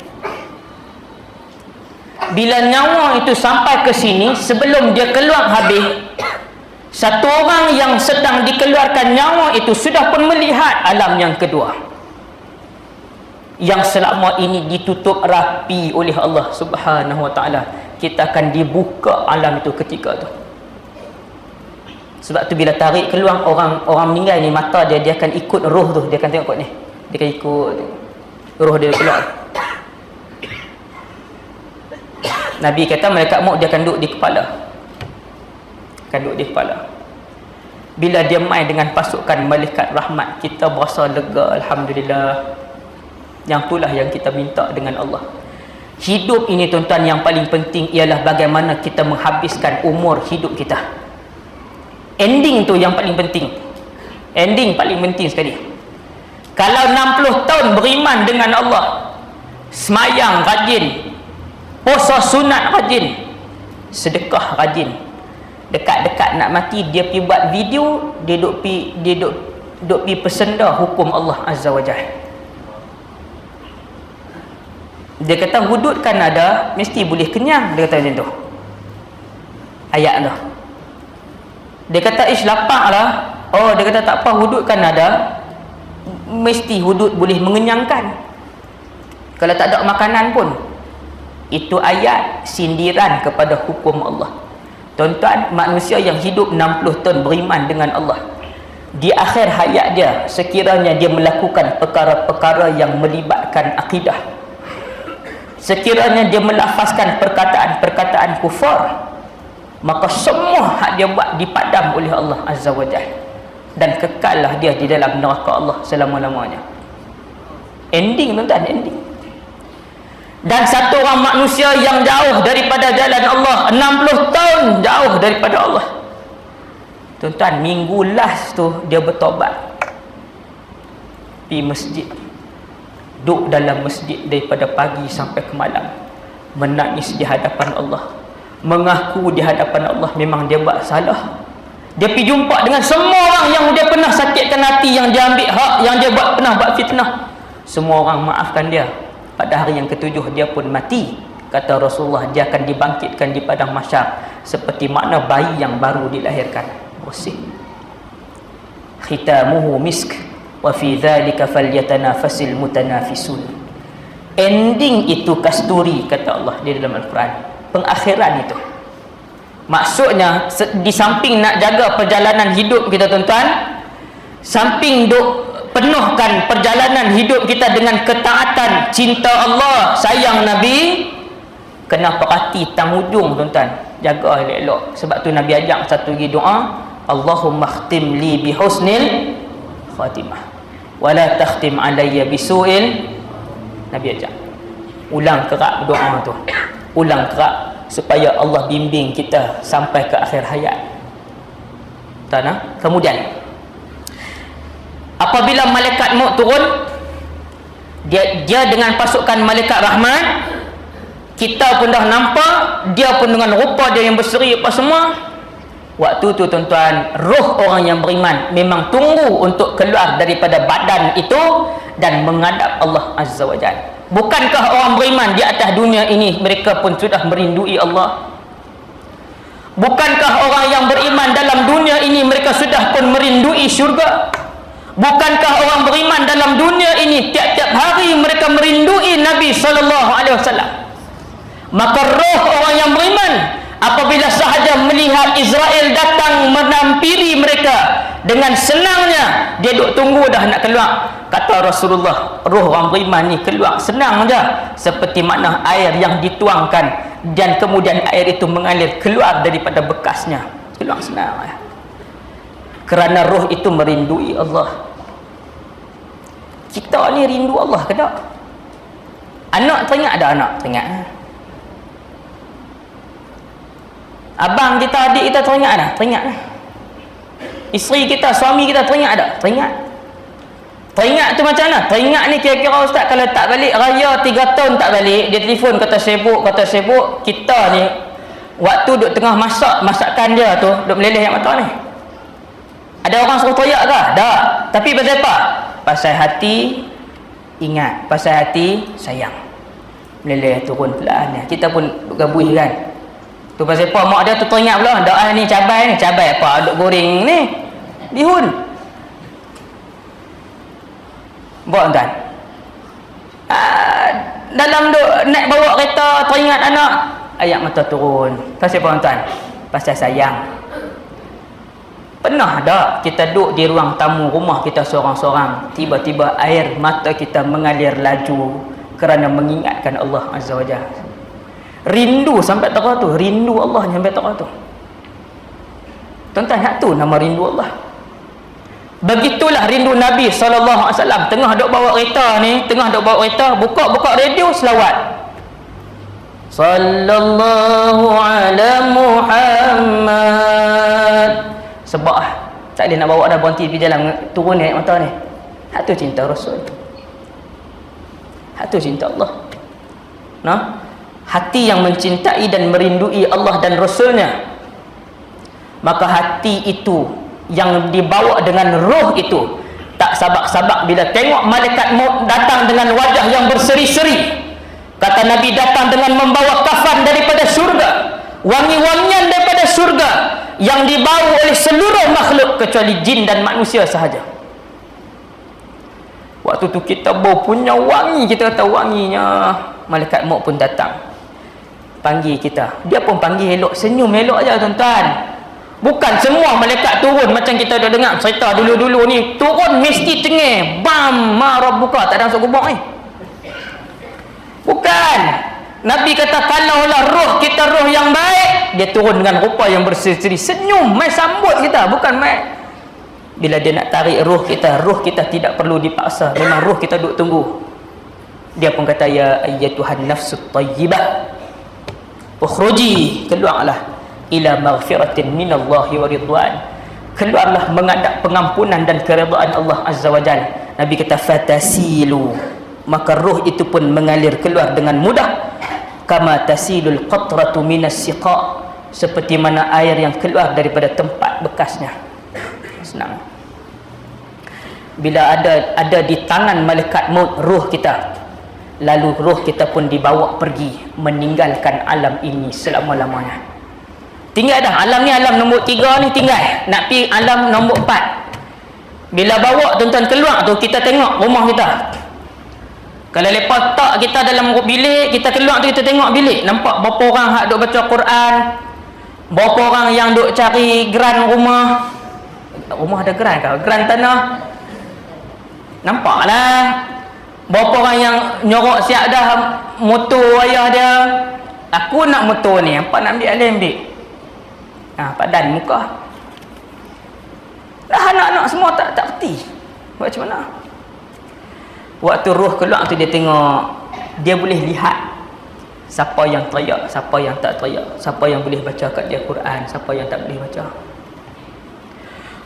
bila nyawa itu sampai ke sini, sebelum dia keluar habis, satu orang yang sedang dikeluarkan nyawa itu sudah pun melihat alam yang kedua, yang selama ini ditutup rapi oleh Allah Subhanahu Wa Taala. Kita akan dibuka alam itu ketika tu. Sebab tu bila tarik keluar orang meninggal ni, mata dia akan ikut roh tu, dia akan tengok kot ni, dia akan ikut roh dia keluar. Nabi kata malaikat maut dia akan duduk di kepala, akan duduk di kepala. Bila dia main dengan pasukan malaikat rahmat, kita berasa lega, alhamdulillah. Yang itulah yang kita minta dengan Allah. Hidup ini tuan-tuan, yang paling penting ialah bagaimana kita menghabiskan umur hidup kita. Ending tu yang paling penting. Ending paling penting sekali. Kalau 60 tahun beriman dengan Allah, semayang rajin, puasa sunat rajin, sedekah rajin, dekat-dekat nak mati dia pergi buat video, dia duk pi pesenda hukum Allah Azza wa Jalla. Dia kata hudud kan ada, mesti boleh kenyang, dia kata macam tu ayat tu. Dia kata ish lapar lah, oh dia kata tak apa, hudud kan ada, mesti hudud boleh mengenyangkan kalau tak ada makanan pun. Itu ayat sindiran kepada hukum Allah. Tuan-tuan, manusia yang hidup 60 tahun beriman dengan Allah, di akhir hayat dia, sekiranya dia melakukan perkara-perkara yang melibatkan akidah, sekiranya dia melafazkan perkataan-perkataan kufar, maka semua hak dia buat dipadam oleh Allah Azza wa Jalla, dan kekallah dia di dalam neraka Allah selama-lamanya. Ending tuan-tuan, ending. Dan satu orang manusia yang jauh daripada jalan Allah, 60 tahun jauh daripada Allah, Tuan-tuan, minggu last tu dia bertobat, pergi masjid, duduk dalam masjid daripada pagi sampai ke malam, menangis di hadapan Allah, mengaku di hadapan Allah memang dia buat salah. Dia pergi jumpa dengan semua orang yang dia pernah sakitkan hati, yang dia ambil hak, yang dia pernah buat fitnah. Semua orang maafkan dia. Pada hari yang ketujuh dia pun mati. Kata Rasulullah, dia akan dibangkitkan di padang mahsyar seperti mana bayi yang baru dilahirkan, bersih. Khitamuhu misk wa fi dzalika falyatanafasil mutanafisun. Ending itu kasturi, kata Allah di dalam Al-Quran. Pengakhiran itu, maksudnya di samping nak jaga perjalanan hidup kita, tuan-tuan, samping duk penuhkan perjalanan hidup kita dengan ketaatan, cinta Allah, sayang Nabi, kena perhati tang hujung, tuan-tuan, jaga elok-elok. Sebab tu Nabi ajak satu lagi doa, Allahumma khtim li bihusnil khatimah wa la takhtim alayya bisu'il. Nabi ajak ulang kerak doa tu, ulang kerak, supaya Allah bimbing kita sampai ke akhir hayat. Kemudian apabila malaikat maut turun, dia dengan pasukan malaikat rahmat, kita pun dah nampak, dia pun dengan rupa dia yang berseri apa semua. Waktu tu, tuan-tuan, roh orang yang beriman memang tunggu untuk keluar daripada badan itu dan menghadap Allah Azza wa Jalla. Bukankah orang beriman di atas dunia ini mereka pun sudah merindui Allah? Bukankah orang yang beriman dalam dunia ini mereka sudah pun merindui syurga? Bukankah orang beriman dalam dunia ini tiap-tiap hari mereka merindui Nabi SAW? Maka roh orang yang beriman apabila sahaja melihat Israel datang menampiri mereka, dengan senangnya dia duk tunggu dah nak keluar. Kata Rasulullah, roh orang beriman ni keluar senang saja, seperti mana air yang dituangkan dan kemudian air itu mengalir keluar daripada bekasnya, keluar senang ya. Kerana roh itu merindui Allah. Kita ni rindu Allah ke tak? Anak teringat ada anak? Teringat. Abang kita, adik kita teringat dah? Teringat. Isteri kita, suami kita teringat ada? Teringat. Teringat tu macam mana? Teringat ni kira-kira ustaz kalau tak balik raya 3 tahun tak balik, dia telefon kata sibuk, kita ni waktu duk tengah masakan dia tu duk meleleh yang mata ni. Ada orang suruh toyak ke? Tak. Tapi pasal apa? Pasal hati ingat, pasal hati sayang. Meleleh turun pelan. Kita pun gabui kan. Tu pasal apa mak dia tu teringat pula, doa ni cabai apa duk goreng ni bihun. Buat tuan. Dalam duk naik bawa kereta teringat anak, ayat mata turun. Pasal apa tuan? Pasal sayang. Pernah tak kita duduk di ruang tamu rumah kita seorang-seorang, tiba-tiba air mata kita mengalir laju kerana mengingatkan Allah Azza wa Jalla? Rindu sampai tak tu, rindu Allah sampai tak tu. Tuan-tuan, tu nama rindu Allah. Begitulah rindu Nabi SAW. Tengah duk bawa kereta ni, buka radio selawat. Sallallahu ala Muhammad. Sebab tak boleh nak bawa dah, berhenti pergi jalan, turun naik mata ni. Hak tu cinta Rasul. Hak tu cinta Allah. Nah, hati yang mencintai dan merindui Allah dan Rasulnya, maka hati itu yang dibawa dengan roh itu tak sabak-sabak bila tengok malaikat maut datang dengan wajah yang berseri-seri. Kata Nabi, datang dengan membawa kafan daripada surga, wangi-wangian daripada surga yang dibawa oleh seluruh makhluk kecuali jin dan manusia sahaja. Waktu tu kita bau punya wangi, kita kata wanginya. Malaikat maut pun datang, panggil kita. Dia pun panggil elok, senyum elok aja tuan-tuan. Bukan semua malaikat turun macam kita dah dengar cerita dulu-dulu ni, turun mesti tengah bam marab buka, tak ada masuk kubur ni. Bukan. Nabi kata kalaulah roh kita roh yang baik, dia turun dengan rupa yang berseri-seri, senyum, mai sambut kita, bukan mai. Bila dia nak tarik roh kita tidak perlu dipaksa, memang roh kita duk tunggu. Dia pun kata, ya ayyatuhan nafsut tayyibah ukhruji, keluarlah ila maghfiratin minallahi wa ridwan, keluarlah menghadap pengampunan dan keredaan Allah Azza wa Jalla. Nabi kata fatasilu, maka roh itu pun mengalir keluar dengan mudah, kama tasilul qatratu minas siqa, seperti mana air yang keluar daripada tempat bekasnya. Senang. Bila ada di tangan malaikat maut roh kita, lalu roh kita pun dibawa pergi meninggalkan alam ini selama-lamanya. Tinggal dah alam ni, alam nombor 3 ni tinggal, nak pergi alam nombor 4. Bila bawa tuan-tuan keluar tu, kita tengok rumah kita. Kalau lepas tak kita dalam bilik, kita keluar tu kita tengok bilik, nampak berapa orang hak duk baca Quran, berapa orang yang duk cari geran rumah. Rumah ada geran kau? Geran tanah. Nampaklah. Berapa orang yang nyorok siap dah motor ayah dia. Aku nak motor ni, apa nak ambil, ambil. Padan muka. Dah anak-anak semua tak reti. Buat macam mana? Waktu roh keluar tu dia tengok, dia boleh lihat siapa yang teriak, siapa yang tak teriak, siapa yang boleh baca kat dia Quran, siapa yang tak boleh baca.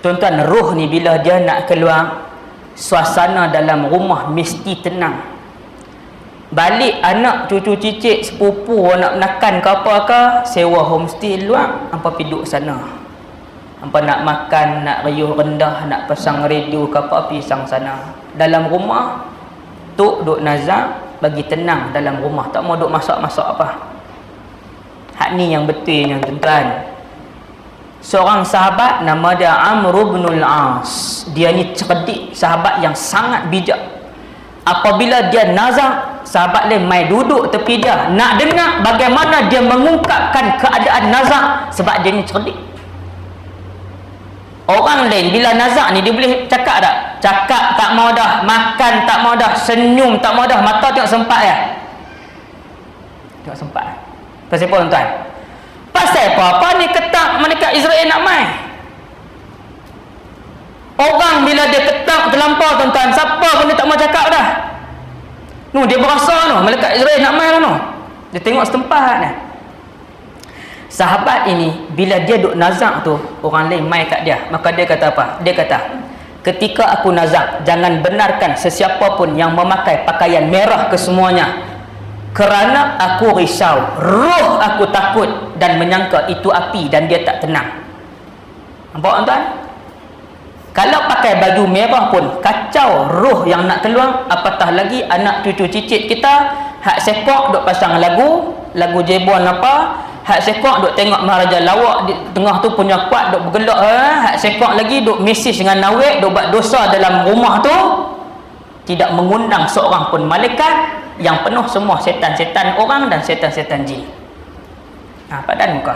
Tuan-tuan, roh ni bila dia nak keluar, suasana dalam rumah mesti tenang. Balik anak, cucu cicit, sepupu nak menakan ke apa ke, sewa homestay luar, hampa pergi duduk sana. Hampa nak makan, nak riuh rendah, nak pasang radio ke apa, pergi sang sana. Dalam rumah tok duk nazar, bagi tenang dalam rumah, tak mau duk masak-masak apa. Hak ni yang betulnya tuan-tuan. Seorang sahabat nama dia Amr bin al-As. Dia ni cerdik, sahabat yang sangat bijak. Apabila dia nazar, sahabat lain mai duduk tepi dia, nak dengar bagaimana dia mengungkapkan keadaan nazar, sebab dia ni cerdik. Orang lain bila nazar ni dia boleh cakap tak? Cakap tak mau dah, makan tak mau dah, senyum tak mau dah, mata tengok sempat ya. Tengok sempat. Pasal apa tuan-tuan? Pasal apa ni ketak malaikat Israel nak mai? Orang bila dia ketak terlampau tuan-tuan, siapa pun dia tak mau cakap dah. Dia berasa malaikat Israel nak mai tu. Dia tengok setempat ni. Sahabat ini bila dia duk nazak tu, orang lain mai kat dia, maka dia kata apa? Dia kata, ketika aku nazak, jangan benarkan sesiapa pun yang memakai pakaian merah kesemuanya, kerana aku risau, roh aku takut dan menyangka itu api dan dia tak tenang. Nampak tuan? Kalau pakai baju merah pun kacau roh yang nak keluar, apatah lagi anak cucu cicit kita hak sekok duk pasang lagu jebon apa, hak sekok duk tengok maharaja lawak di tengah tu punya kuat duk bergelak, hak sekok lagi duk mesej dengan nawek, duk buat dosa dalam rumah tu, tidak mengundang seorang pun malaikat, yang penuh semua setan-setan orang dan setan-setan jin. Padan muka.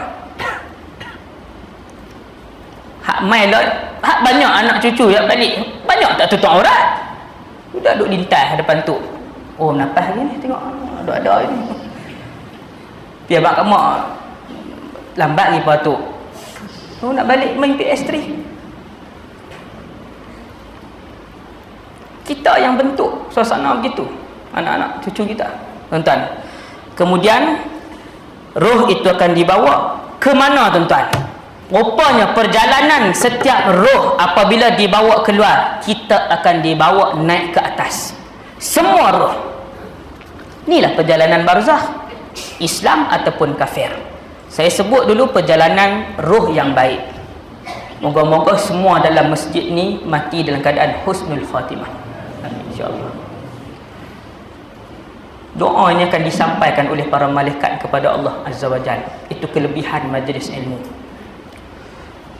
Hak mai lah, hak banyak anak cucu yang balik, banyak tak tutup aurat. Sudah duk lintas depan tu. Oh, napas lagi ni, tengok ada ini. Biar bak kamu lambat ni patut. Nak balik main PS3. Kita yang bentuk suasana begitu, anak-anak cucu kita, tuan-tuan. Kemudian roh itu akan dibawa ke mana tuan-tuan? Rupanya perjalanan setiap roh apabila dibawa keluar, kita akan dibawa naik ke atas. Semua roh. Inilah perjalanan barzakh, Islam ataupun kafir. Saya sebut dulu perjalanan roh yang baik. Moga-moga semua dalam masjid ni mati dalam keadaan husnul khatimah. Amin, insya-Allah. Doa ini akan disampaikan oleh para malaikat kepada Allah Azza wa Jalla. Itu kelebihan majlis ilmu.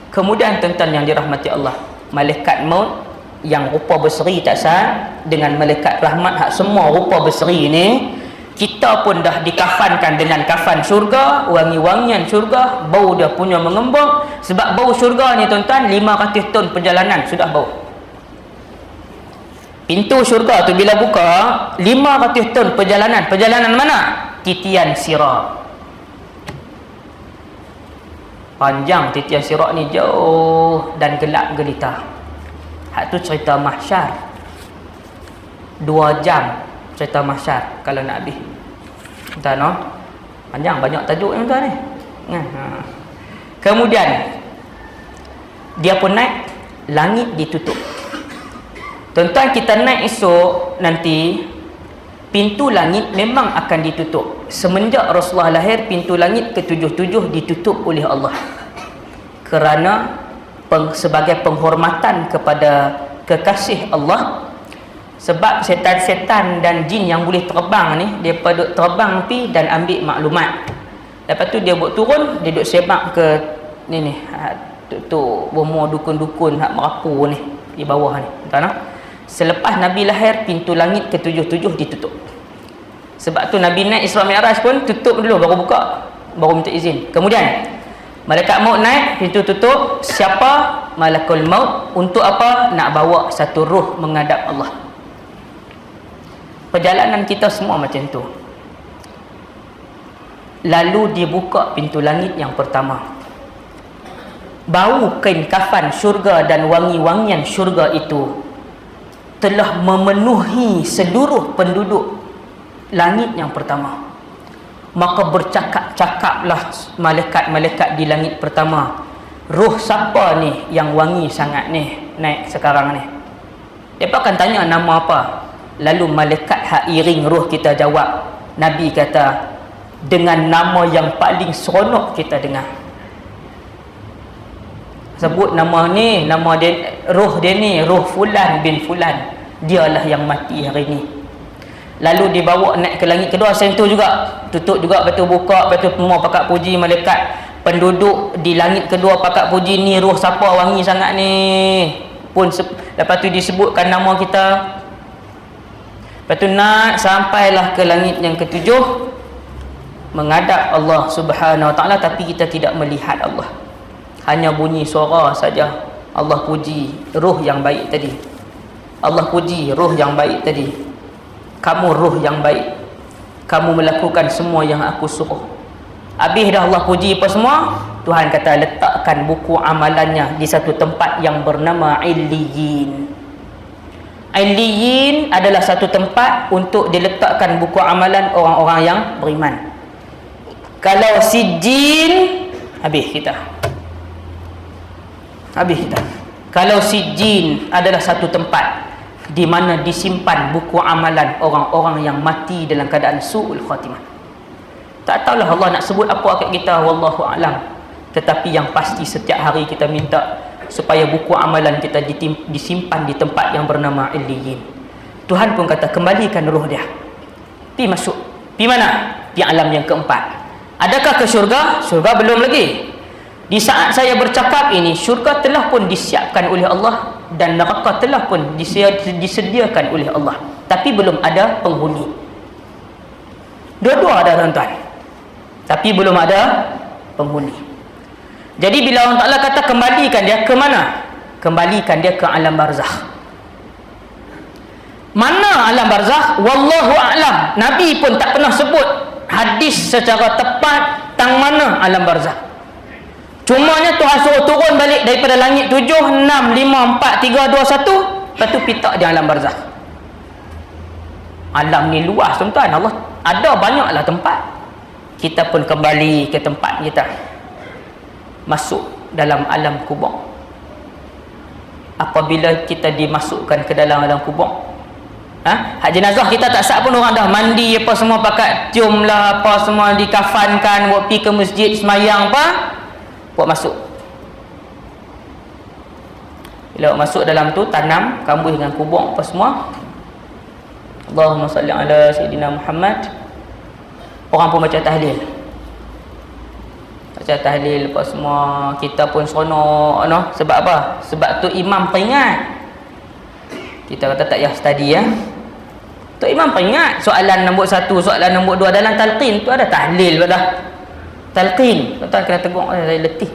Kemudian tuan-tuan yang dirahmati Allah, malaikat maut yang rupa berseri tak sah dengan malaikat rahmat hak semua rupa berseri ni, kita pun dah dikafankan dengan kafan syurga, wangi-wangian syurga, bau dia punya mengembang. Sebab bau syurga ni tuan-tuan 500 tahun perjalanan sudah bau. Pintu syurga tu bila buka 500 tahun perjalanan. Perjalanan mana? Titian sirat. Panjang titian sirat ni, jauh dan gelap gelita. Hak tu cerita mahsyar. 2 jam cerita mahsyar kalau nak habis. Tuan no? Panjang, banyak tajuk yang tuan ni. Kemudian dia pun naik, langit ditutup. Tuan-tuan, kita naik esok nanti, pintu langit memang akan ditutup. Semenjak Rasulullah lahir, pintu langit ke-7 ditutup oleh Allah, kerana sebagai penghormatan kepada kekasih Allah. Sebab setan-setan dan jin yang boleh terbang ni, dia duk terbang pi dan ambil maklumat. Lepas tu dia buat turun, dia duk semak ke ni tu bomo dukun-dukun hak merapu ni di bawah ni. Tuan-tuan, selepas Nabi lahir, pintu langit ke-7 ditutup. Sebab tu Nabi naik Isra Mi'raj pun tutup dulu, baru buka, baru minta izin. Kemudian malaikat maut naik, pintu tutup. Siapa? Malakul maut. Untuk apa? Nak bawa satu ruh menghadap Allah. Perjalanan kita semua macam tu. Lalu dibuka pintu langit yang pertama. Bau kain kafan syurga dan wangi-wangian syurga itu telah memenuhi seluruh penduduk langit yang pertama. Maka bercakap-cakaplah malaikat-malaikat di langit pertama, ruh siapa ni yang wangi sangat ni naik sekarang ni? Mereka akan tanya nama apa. Lalu malaikat hak iring ruh kita jawab. Nabi kata, dengan nama yang paling seronok kita dengar. Sebut nama ni, nama dia, ruh dia ni, ruh Fulan bin Fulan, dialah yang mati hari ni. Lalu dibawa naik ke langit kedua, sentuh juga, tutup juga, betul buka, betul semua pakat puji malaikat. Penduduk di langit kedua pakat puji, ni ruh siapa wangi sangat ni. Pun lepas tu disebutkan nama kita. Lepas tu nak sampailah ke langit yang ke-7, menghadap Allah Subhanahu Wa Taala, tapi kita tidak melihat Allah. Hanya bunyi suara saja. Allah puji ruh yang baik tadi. Allah puji ruh yang baik tadi. Kamu ruh yang baik. Kamu melakukan semua yang aku suruh. Habis dah Allah puji apa semua, Tuhan kata letakkan buku amalannya di satu tempat yang bernama Illiyin. Illiyin adalah satu tempat untuk diletakkan buku amalan orang-orang yang beriman. Kalau Sijjin, habis kita. Kalau Sijjin adalah satu tempat di mana disimpan buku amalan orang-orang yang mati dalam keadaan su'ul khatimah. Tak tahulah Allah nak sebut apa kat kita, wallahu a'lam. Tetapi yang pasti setiap hari kita minta supaya buku amalan kita disimpan di tempat yang bernama Illiyin. Tuhan pun kata kembalikan roh dia. Pi masuk. Pi mana? Pi alam yang keempat. Adakah ke syurga? Syurga belum lagi. Di saat saya bercakap ini, syurga telah pun disiapkan oleh Allah dan neraka telah pun disediakan oleh Allah, tapi belum ada penghuni. Dua-dua ada, tuan-tuan, tapi belum ada penghuni. Jadi bila Allah Ta'ala kata kembalikan dia ke mana? Kembalikan dia ke alam barzakh. Mana alam barzakh? Wallahu a'lam. Nabi pun tak pernah sebut hadis secara tepat tang mana alam barzakh. Cumanya Tuhan suruh turun balik daripada langit 7, 6, 5, 4, 3, 2, 1. Lepas tu pitak di alam barzakh. Alam ni luas, tuan-tuan. Allah ada banyaklah tempat. Kita pun kembali ke tempat kita, masuk dalam alam kubur. Apabila kita dimasukkan ke dalam alam kubur, hak jenazah kita tak sah pun, orang dah mandi apa semua, pakat cium lah apa semua, dikafankan, buat pergi ke masjid semayang apa, buat masuk. Bila masuk dalam tu, tanam kambuh dengan kubur apa semua. Allahumma salli ala Sayyidina Muhammad. Orang pun baca tahlil, apa semua. Kita pun seronok, no? Sebab apa? Sebab tu imam peringat. Kita kata tak payah study, ya. Tu imam peringat soalan nombor 1, soalan nombor 2 dalam talqin tu ada tahlil pada talqin. Tuan kena tegur, saya letih.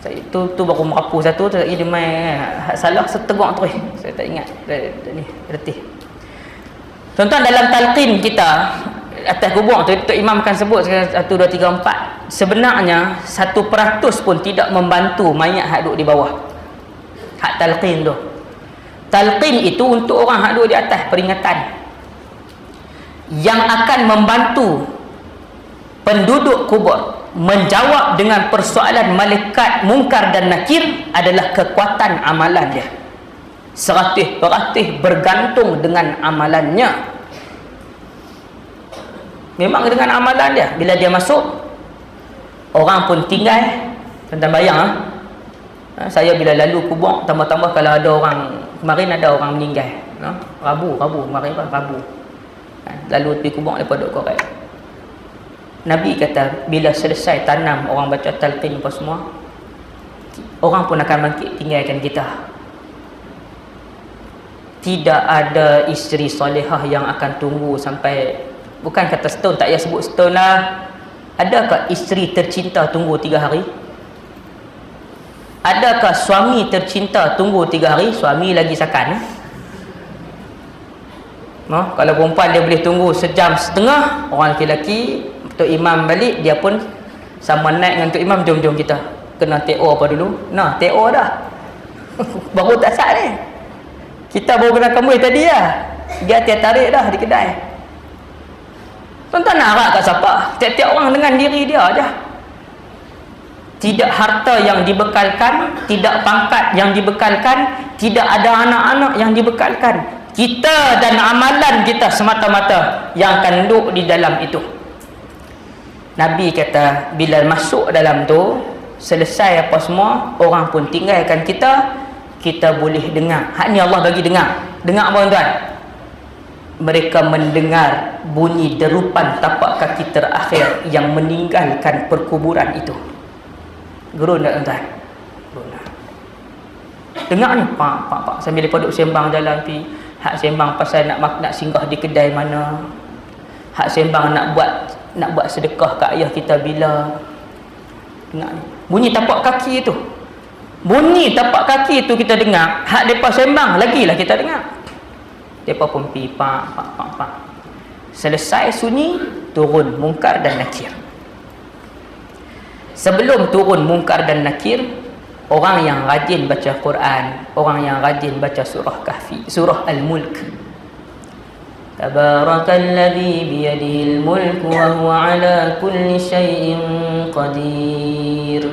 Saya tu baru merapu satu tu lagi dia main salah seteguk terus. Saya tak ingat. Ni letih. Tuan-tuan, dalam talqin kita atas kubur tu, Tok Imam akan sebut 1, 2, 3, 4. Sebenarnya 1% pun tidak membantu mayat hak duduk di bawah. Hak talqin tu. Talqin itu untuk orang hak duduk di atas, peringatan. Yang akan membantu penduduk kubur menjawab dengan persoalan malaikat munkar dan nakir adalah kekuatan amalan dia. 100% bergantung dengan amalannya. Memang dengan amalan dia. Bila dia masuk, orang pun tinggal. Tuan-tuan bayang saya bila lalu kubur, tambah-tambah kalau ada orang, kemarin ada orang meninggal, Rabu kemarin Rabu, lalu pergi kubur, mereka duduk korek. Nabi kata bila selesai tanam, orang baca talqin apa semua, orang pun akan bangkit tinggalkan kita. Tidak ada isteri solehah yang akan tunggu sampai, bukan kata setahun, tak payah sebut setahun lah. Adakah isteri tercinta tunggu 3 hari? Adakah suami tercinta tunggu 3 hari? Suami lagi sakan. Kalau perempuan dia boleh tunggu sejam setengah, orang lelaki Tok Imam balik, dia pun sama naik dengan Tok Imam, jom kita kena TO apa dulu. TO dah. Baru tak sah ni. Kita baru kena kembali tadi lah. Dia tarik dah di kedai. Tuan-tuan nak harap kat siapa? Tiap-tiap orang dengan diri dia aja. Tidak harta yang dibekalkan, tidak pangkat yang dibekalkan, tidak ada anak-anak yang dibekalkan. Kita dan amalan kita semata-mata yang akan duduk di dalam itu. Nabi kata bila masuk dalam tu, selesai apa semua, orang pun tinggalkan kita, kita boleh dengar. Hak ni Allah bagi dengar. Dengar apa tuan-tuan? Mereka mendengar bunyi derupan tapak kaki terakhir yang meninggalkan perkuburan itu. Gerun tak tuan-tuan? Dengar ni, pak sambil mereka duduk sembang jalan pi. Hak sembang pasal nak singgah di kedai mana. Hak sembang nak buat sedekah kat ayah kita bila. Dengar ni. Bunyi tapak kaki itu. Bunyi tapak kaki itu kita dengar. Hak depa sembang lagilah kita dengar. Depa pun pi pak. Selesai sunyi, turun munkar dan nakir. Sebelum turun munkar dan nakir, orang yang rajin baca Quran, orang yang rajin baca surah Kahfi, surah Al-Mulk. Tabarakalladzi biyadihil mulku wa huwa ala kulli syai'in qadir.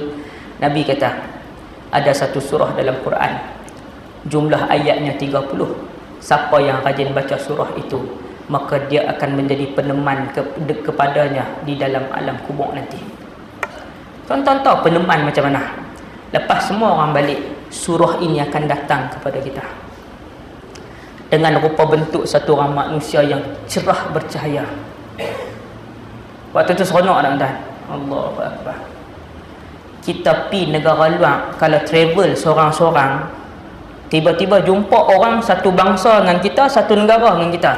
Nabi kata, ada satu surah dalam Quran, jumlah ayatnya 30. Siapa yang rajin baca surah itu, maka dia akan menjadi peneman kepadanya di dalam alam kubur nanti. Tuan-tuan tahu peneman macam mana? Lepas semua orang balik, surah ini akan datang kepada kita dengan rupa bentuk satu orang manusia yang cerah bercahaya. Waktu tu seronok tak tuan-tuan? Allahu Akbar. Kita pi negara luar, kalau travel seorang-seorang, tiba-tiba jumpa orang satu bangsa dengan kita, satu negara dengan kita.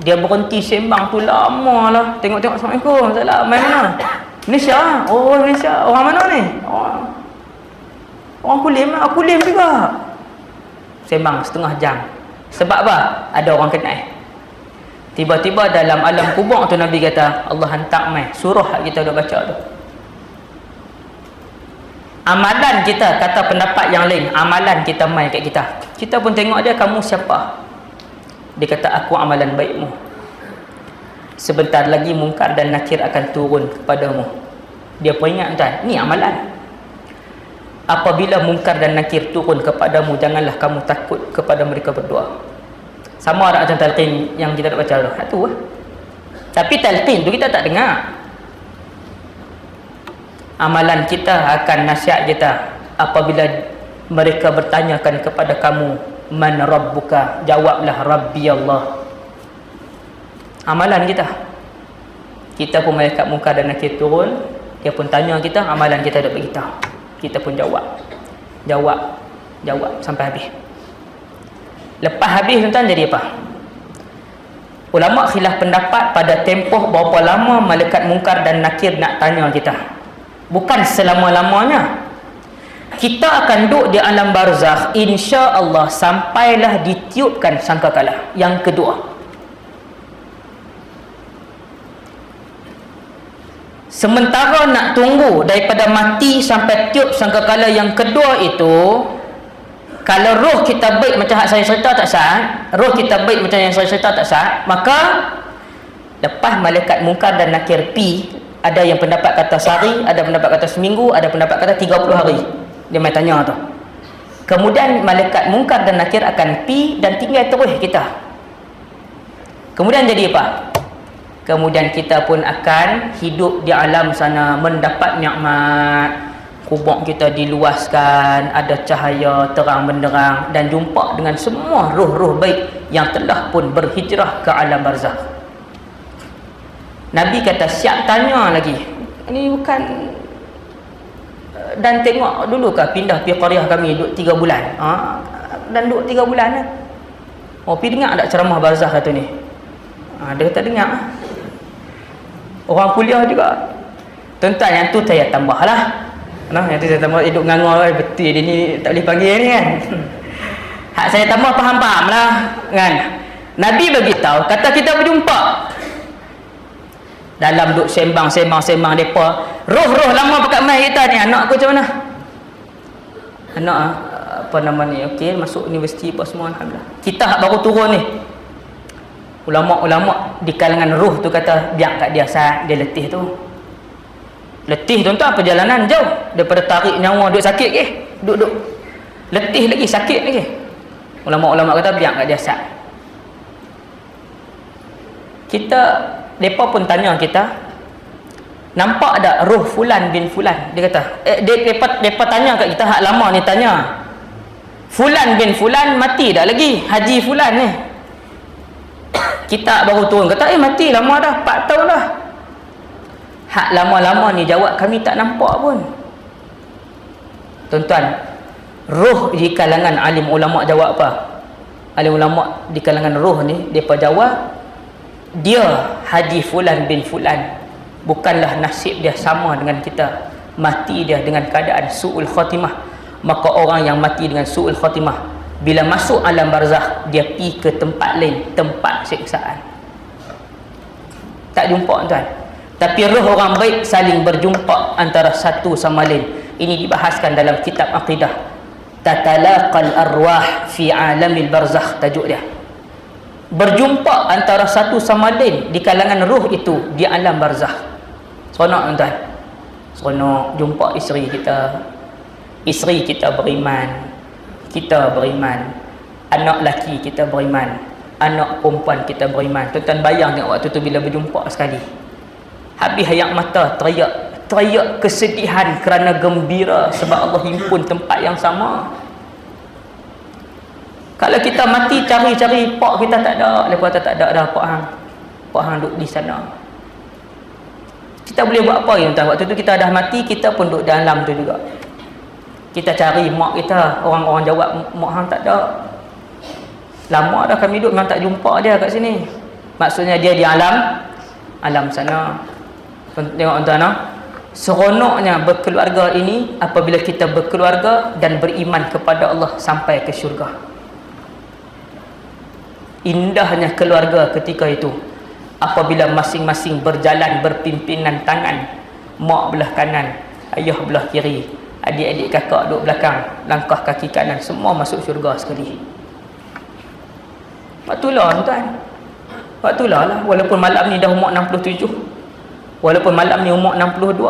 Dia berhenti sembang tu lama lah. Tengok-tengok, Assalamualaikum, salam, main mana? Malaysia. Oh, Malaysia. Orang mana ni? Orang Kulim lah. Kulim juga. Sembang setengah jam. Sebab apa? Ada orang kenal. Tiba-tiba dalam alam kubur tu Nabi kata, Allah hantar mai surah kita dah baca tu. Amalan kita, kata pendapat yang lain, amalan kita mai kat kita. Kita pun tengok dia, kamu siapa? Dia kata, aku amalan baikmu. Sebentar lagi munkar dan nakir akan turun kepadamu. Dia pun ingat tuan, ni amalan. Apabila munkar dan nakir turun kepadamu, janganlah kamu takut kepada mereka berdua. Sama ada macam talqin yang kita nak baca tu lah. Tapi talqin tu kita tak dengar. Amalan kita akan nasihat kita apabila mereka bertanyakan kepada kamu, man rabbuka, jawablah Rabbi Allah. Amalan kita pun malaikat munkar dan nakir turun, dia pun tanya kita, amalan kita dah beritahu, kita pun jawab sampai habis. Lepas habis tuan-tuan jadi apa? Ulama khilaf pendapat pada tempoh berapa lama malaikat munkar dan nakir nak tanya kita. Bukan selama-lamanya. Kita akan duduk di alam barzakh, insya-Allah sampailah ditiupkan sangkakala yang kedua. Sementara nak tunggu daripada mati sampai tiup sangkakala yang kedua itu, kalau roh kita baik macam hak saya cerita tak sah, roh kita baik macam yang saya cerita tak sah, maka lepas malaikat munkar dan nakir pi, Ada yang pendapat kata sehari, ada pendapat kata seminggu, ada pendapat kata 30 hari. Dia mai tanya tu. Kemudian malaikat mungkar dan nakir akan pi dan tinggal terus kita. Kemudian jadi apa? Kemudian kita pun akan hidup di alam sana, mendapat nikmat. Kubur kita diluaskan, ada cahaya terang benderang, dan jumpa dengan semua roh-roh baik yang telah pun berhijrah ke alam barzakh. Nabi kata siap tanya lagi. Ini bukan dan tengok dulu ke pindah pergi qaryah kami duduk 3 bulan. Dan duduk 3 bulan lah. Oh, pergi dengar tak ceramah barzakh kata ni? Dia kata dengar. Orang kuliah juga. Tuan-tuan, yang tu saya tambah lah. Yang tu saya tambah hidup ngangor betul dia ni tak boleh panggil ni kan. Hak saya tambah faham-faham lah kan. Nabi beritahu kata kita berjumpa dalam duk sembang depa. Roh-roh lama pekat mai kita ni, anak aku macam mana? Anak apa nama ni? Okey, masuk universiti apa semua alhamdulillah. Kita hak baru turun ni. Ulama-ulama di kalangan roh tu kata biar kat dia saat dia letih tu. Letih tuan-tuan, perjalanan jauh daripada tarik nyawa duk sakit ke, duk letih lagi, sakit lagi. Ulama-ulama kata biar kat dia sat. Depa pun tanya kita, nampak ada roh fulan bin fulan? Dia kata depa tanya kat kita, hak lama ni tanya, fulan bin fulan mati dah lagi, haji fulan ni. Kita baru turun kata mati lama dah, 4 tahun dah. Hak lama-lama ni jawab kami tak nampak pun. Tuan-tuan, roh di kalangan alim ulama jawab apa? Alim ulama di kalangan roh ni depa jawab dia haji fulan bin fulan, bukanlah nasib dia sama dengan kita. Mati dia dengan keadaan su'ul khatimah. Maka orang yang mati dengan su'ul khatimah bila masuk alam barzakh dia pergi ke tempat lain, tempat siksaan. Tak jumpa tuan. Tapi roh orang baik saling berjumpa antara satu sama lain. Ini dibahaskan dalam kitab akidah. Tatalaqal arwah fi alamil barzakh, tajuk dia. Berjumpa antara satu sama lain di kalangan roh itu di alam barzakh. Seronok tuan. Seronok jumpa isteri kita. Isteri kita beriman. Kita beriman. Anak lelaki kita beriman. Anak perempuan kita beriman. Tuan-tuan bayang tengok waktu tu bila berjumpa sekali. Habis hayat mata teriak kesedihan kerana gembira sebab Allah himpun tempat yang sama. Kalau kita mati cari-cari pak kita tak ada, lepas tak ada dah pak hang duduk di sana. Kita boleh buat apa ya tuan? Waktu tu kita dah mati, kita pun duduk dalam tu juga. Kita cari mak kita, orang-orang jawab mak hang tak ada. Lama dah kami duduk memang tak jumpa dia kat sini. Maksudnya dia di alam sana. Tengok tuan-tuan, seronoknya berkeluarga ini apabila kita berkeluarga dan beriman kepada Allah sampai ke syurga. Indahnya keluarga ketika itu apabila masing-masing berjalan berpimpinan tangan, mak belah kanan, ayah belah kiri, adik-adik kakak duduk belakang, langkah kaki kanan, semua masuk syurga sekali. Waktulah tuan, waktulah lah. Walaupun malam ni dah umur 67, walaupun malam ni umur 62,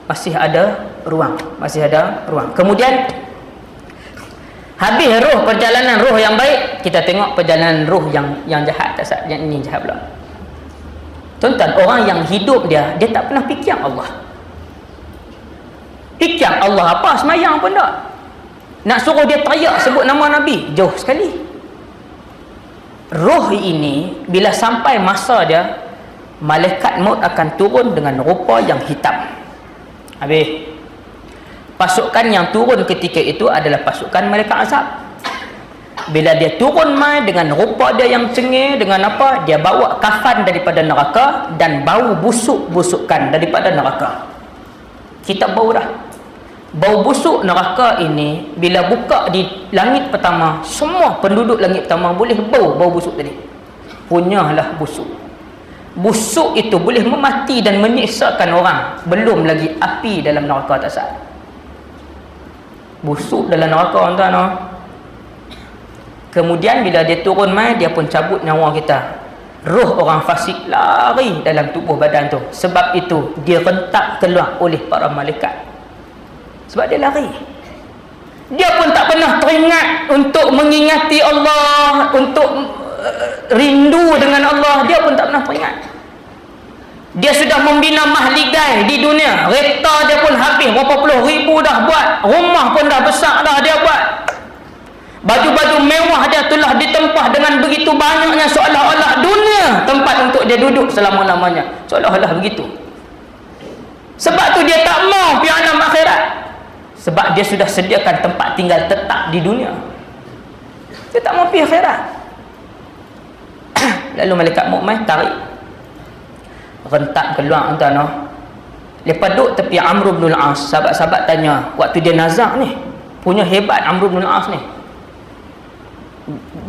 masih ada ruang. Kemudian habis roh, perjalanan roh yang baik, kita tengok perjalanan roh yang jahat. Yang ini jahat pula. Tuan-tuan, orang yang hidup dia tak pernah fikir Allah. Fikir Allah apa? Semayang pun tak. Nak suruh dia teriak sebut nama Nabi, jauh sekali. Roh ini bila sampai masa dia, malaikat maut akan turun dengan rupa yang hitam. Habis. Pasukan yang turun ketika itu adalah pasukan malaikat azab. Bila dia turun mai dengan rupa dia yang cengih, dengan apa? Dia bawa kafan daripada neraka dan bau busuk-busukan daripada neraka. Kita bau dah. Bau busuk neraka ini bila buka di langit pertama, semua penduduk langit pertama boleh bau busuk tadi. Punyalah busuk. Busuk itu boleh memati dan menyiksakan orang. Belum lagi api dalam neraka tak sah. Busuk dalam neraka tuan-tuan. Kemudian bila dia turun mai, dia pun cabut nyawa kita. Roh orang fasik lari dalam tubuh badan tu. Sebab itu dia rentak keluar oleh para malaikat. Sebab dia lari. Dia pun tak pernah teringat untuk mengingati Allah, untuk rindu dengan Allah. Dia pun tak pernah teringat. Dia sudah membina mahligai di dunia. Kereta dia pun habis berapa puluh ribu dah buat. Rumah pun dah besar dah dia buat. Baju-baju mewah dia telah ditempah dengan begitu banyaknya, seolah-olah dunia tempat untuk dia duduk selama-lamanya. Seolah-olah begitu. Sebab tu dia tak mau pergi alam akhirat. Sebab dia sudah sediakan tempat tinggal tetap di dunia. Dia tak mau pergi akhirat. Lalu malaikat mukmin tarik, rentak keluar tuan-tuan. Lepas duduk tepi Amr bin al-As, sahabat-sahabat tanya, waktu dia nazak ni, punya hebat Amr bin al-As ni.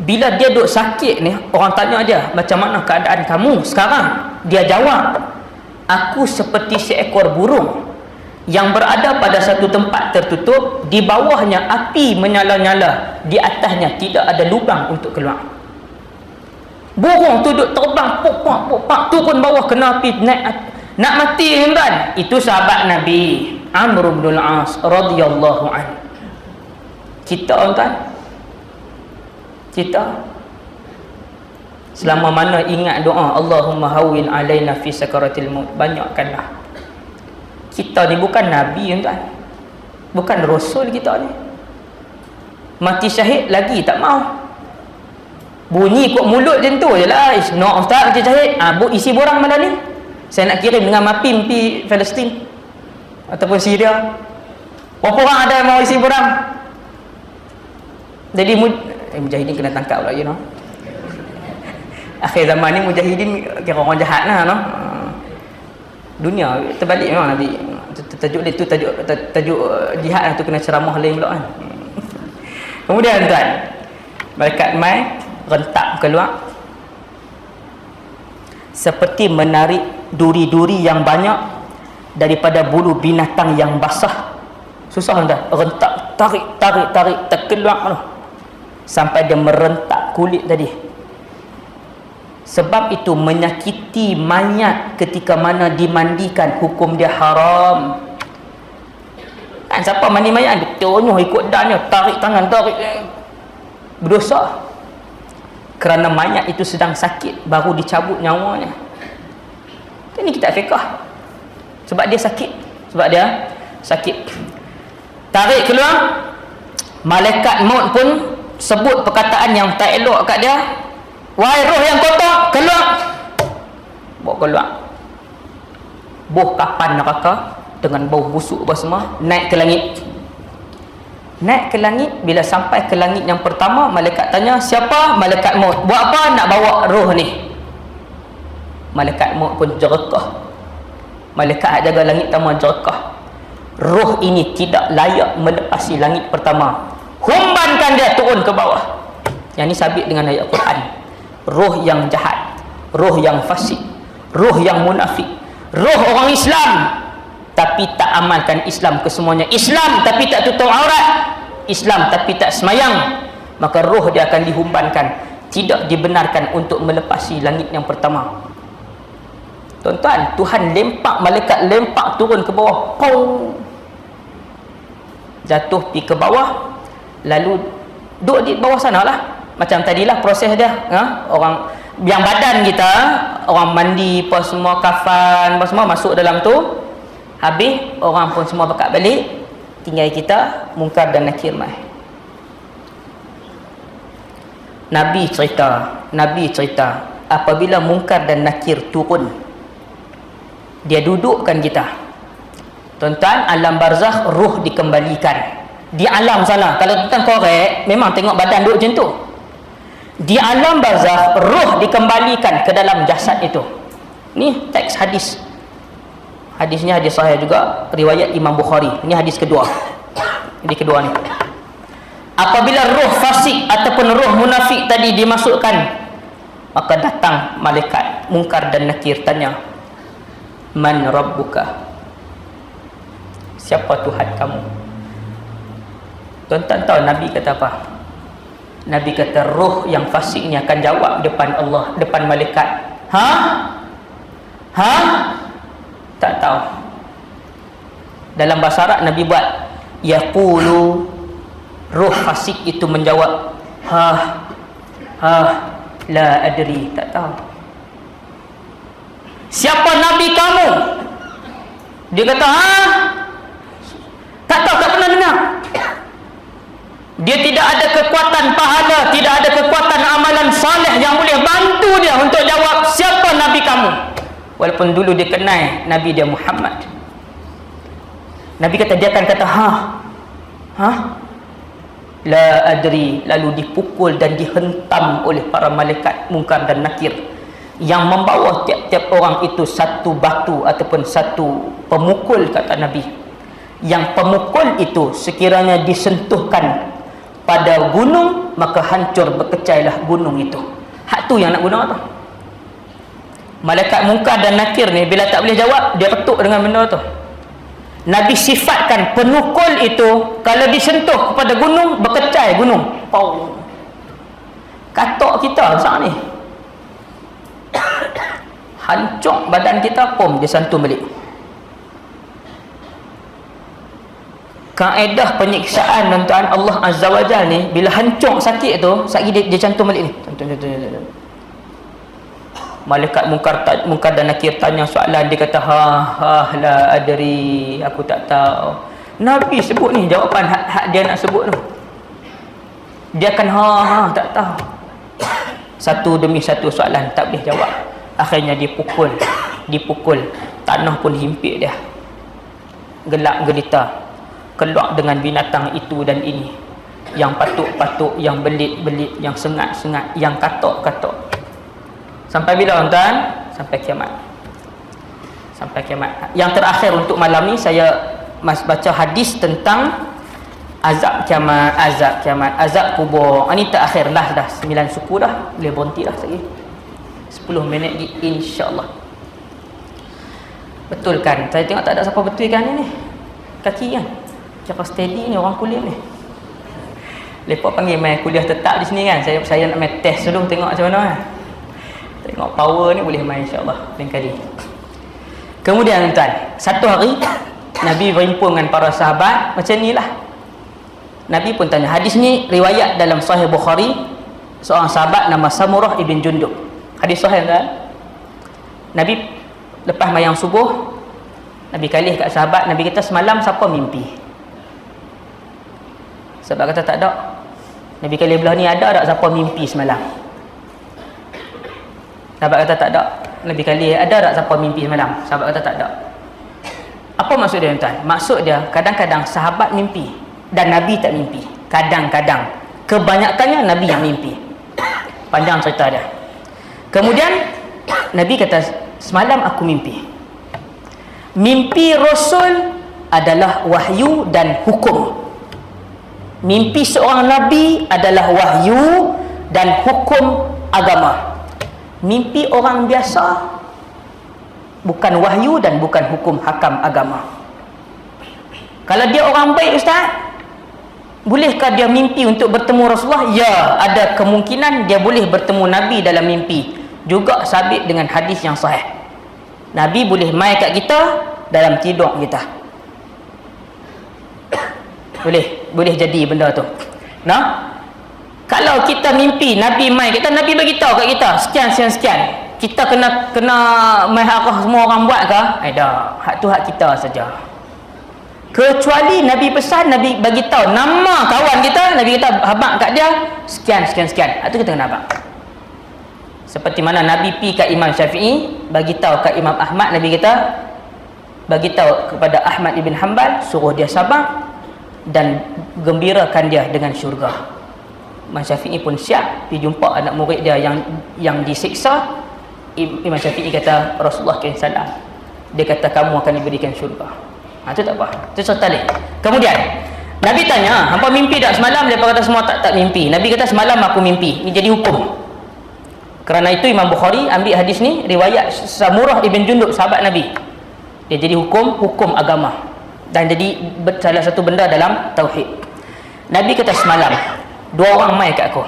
Bila dia duduk sakit ni, orang tanya dia, macam mana keadaan kamu sekarang? Dia jawab, aku seperti seekor burung yang berada pada satu tempat tertutup, di bawahnya api menyala-nyala, di atasnya tidak ada lubang untuk keluar. Burung tu duduk terbang, pok-pok, turun bawah kena api, nak mati tuan. Itu sahabat Nabi Amr bin al-As radhiyallahu anhu. Kita tuan, kita selama mana ingat doa Allahumma hawwin alaina fi sakaratil maut, banyakkanlah. Kita ni bukan Nabi tuan, bukan Rasul kita ni. Mati syahid lagi tak mau. Bunyi kot mulut macam tu je lah. No ustaz mati syahid, isi borang mana ni? Saya nak kirim dengan MAPIM pergi Palestin ataupun Syria. Berapa orang ada yang mau isi borang? Jadi mujahidin kena tangkap pula, you know. Akhir zaman ni mujahidin kira orang jahat lah, no. Dunia terbalik memang Nabi. Tajuk dia tu tajuk jihad lah tu, kena ceramah lain pula kan. Kemudian tuan, malaikat mai rentak keluar seperti menarik duri-duri yang banyak daripada bulu binatang yang basah. Susah tuan, rentak, tarik terkeluar tu sampai dia merentak kulit tadi. Sebab itu menyakiti mayat ketika mana dimandikan, hukum dia haram. Kan siapa mandi mayat, tonyoh ikut dannya, tarik tangan, tarik, berdosa. Kerana mayat itu sedang sakit, baru dicabut nyawanya. Ini kitab fiqah. Sebab dia sakit. Tarik keluar, malaikat maut pun sebut perkataan yang tak elok kat dia. Wahai roh yang kotor, keluar. Bawa keluar. Buh kapan neraka dengan bau busuk apa semua, naik ke langit. Naik ke langit, bila sampai ke langit yang pertama, malaikat tanya, siapa? Malaikat maut. Buat apa nak bawa roh ni? Malaikat maut pun jerekah. Malaikat jaga langit pertama jerekah. Roh ini tidak layak melepasi langit pertama. Humbankan dia turun ke bawah. Yang ini sabit dengan ayat Quran. Roh yang jahat, roh yang fasik, roh yang munafik, roh orang Islam tapi tak amalkan Islam kesemuanya. Islam tapi tak tutup aurat, Islam tapi tak semayang, maka roh dia akan dihumbankan, tidak dibenarkan untuk melepasi langit yang pertama. Tuan-tuan, Tuhan malaikat lempak turun ke bawah, pong, jatuh pergi ke bawah, lalu duduk di bawah sana lah. Macam tadilah proses dia, orang yang badan kita, orang mandi apa semua, kafan apa semua masuk dalam tu, habis orang pun semua pekat balik, tinggal kita Munkar dan Nakir mai. Nabi cerita apabila Munkar dan Nakir turun, dia dudukkan kita. Tuan-tuan, alam barzakh ruh dikembalikan. Di alam sana, kalau tuan-tuan korek, memang tengok badan duduk macam tu. Di alam barzakh ruh dikembalikan ke dalam jasad itu. Ni teks hadis. Hadisnya hadis sahih juga, riwayat Imam Bukhari. Ini hadis kedua. Hadis kedua ni. Apabila roh fasik ataupun roh munafik tadi dimasukkan, maka datang malaikat Munkar dan Nakir tanya, Man Rabbuka? Siapa Tuhan kamu? Tuan-tuan tahu Nabi kata apa? Nabi kata roh yang fasik ni akan jawab depan Allah, depan malaikat. Tak tahu. Dalam bahasa Arab Nabi buat yaqulu, roh fasik itu menjawab la adri, tak tahu. Siapa Nabi kamu? Dia kata tak tahu, tak pernah dengar. Dia tidak ada kekuatan pahala, tidak ada kekuatan amalan saleh yang boleh bantu dia untuk jawab siapa Nabi kamu. Walaupun dulu dia kenal Nabi dia Muhammad. Nabi kata, dia akan kata la adri, lalu dipukul dan dihentam oleh para malaikat Munkar dan Nakir yang membawa tiap-tiap orang itu satu batu ataupun satu pemukul, kata Nabi. Yang pemukul itu sekiranya disentuhkan pada gunung, maka hancur berkecailah gunung itu. Hak tu yang nak guna tu. Malaikat Munkar dan Nakir ni bila tak boleh jawab, dia petuk dengan benda tu. Nabi sifatkan penukul itu kalau disentuh kepada gunung, berkecai gunung. Katok kita saat ni hancur badan kita, dia santun balik. Kaedah penyiksaan tuan-tuan, Allah Azza wa Jalla ni bila hancur sakit tu, sakit dia cantum balik ni. Cantum. Malaikat Munkar dan Nakir tanya soalan, dia kata la adri, aku tak tahu. Nabi sebut ni jawapan hak dia nak sebut tu. Dia akan tak tahu. Satu demi satu soalan tak boleh jawab. Akhirnya dipukul. Tanah pun himpit dia. Gelap gelita. Keluar dengan binatang itu dan ini. Yang patuk-patuk, yang belit-belit, yang sengat-sengat, yang katok-katok. Sampai bila tuan-tuan? Sampai kiamat. Yang terakhir untuk malam ni, saya baca hadis tentang azab kiamat, azab kubur. Ini terakhir dah 9 suku dah. Boleh berhenti dah lagi 10 minit lagi, insyaAllah. Betul kan? Saya tengok tak ada siapa betul kan ni kaki kan? Siapa steady ni orang kuliah ni? Lepas panggil main kuliah tetap di sini kan? Saya nak main test dulu, tengok macam mana kan? Tengok power ni boleh main insyaAllah lain kali. Kemudian tuan, satu hari Nabi berhimpun dengan para sahabat macam ni lah. Nabi pun tanya, hadis ni riwayat dalam Sahih Bukhari, seorang sahabat nama Samurah ibn Jundub. Hadis sahih kan? Nabi lepas mayang subuh, Nabi kalih kat sahabat, Nabi kata, semalam siapa mimpi? Sahabat kata tak ada. Nabi kalih belah ni, ada tak siapa mimpi semalam? Sahabat kata tak ada. Nabi kali, ada tak siapa mimpi semalam? Sahabat kata tak ada. Apa maksud dia tuan? Maksud dia kadang-kadang sahabat mimpi dan Nabi tak mimpi. Kadang-kadang. Kebanyakannya Nabi yang mimpi. Panjang cerita dia. Kemudian Nabi kata, semalam aku mimpi. Mimpi Rasul adalah wahyu dan hukum. Mimpi seorang Nabi adalah wahyu dan hukum agama. Mimpi orang biasa bukan wahyu dan bukan hukum hakam agama. Kalau dia orang baik ustaz, bolehkah dia mimpi untuk bertemu Rasulullah? Ya, ada kemungkinan dia boleh bertemu Nabi dalam mimpi. Juga sabit dengan hadis yang sahih. Nabi boleh mai kat kita dalam tidur kita. Boleh jadi benda tu. Nah, kalau kita mimpi Nabi mai kita, Nabi bagi tahu kat kita sekian, kita kena mai arah semua orang buat ke? Dah, hak tu hak kita saja. Kecuali Nabi pesan, Nabi bagi tahu nama kawan kita, Nabi kata habaq kat dia sekian. Hak tu kita kena habaq. Seperti mana Nabi pi kat Imam Syafi'i, bagi tahu kat Imam Ahmad, Nabi kata bagi tahu kepada Ahmad ibn Hanbal, suruh dia sabar dan gembirakan dia dengan syurga. Imam Syafi'i pun siap pergi jumpa anak murid dia yang disiksa. Imam Syafi'i kata Rasulullah SAW, dia kata kamu akan diberikan syurga. Itu tak apa, itu cerita dia. Kemudian Nabi tanya, hampa mimpi tak semalam? Dia kata semua tak mimpi. Nabi kata semalam aku mimpi. Ini jadi hukum. Kerana itu Imam Bukhari ambil hadis ni riwayat Samurah ibn Jundub, sahabat Nabi. Dia jadi hukum agama dan jadi salah satu benda dalam tauhid. Nabi kata semalam 2 orang mai kat aku.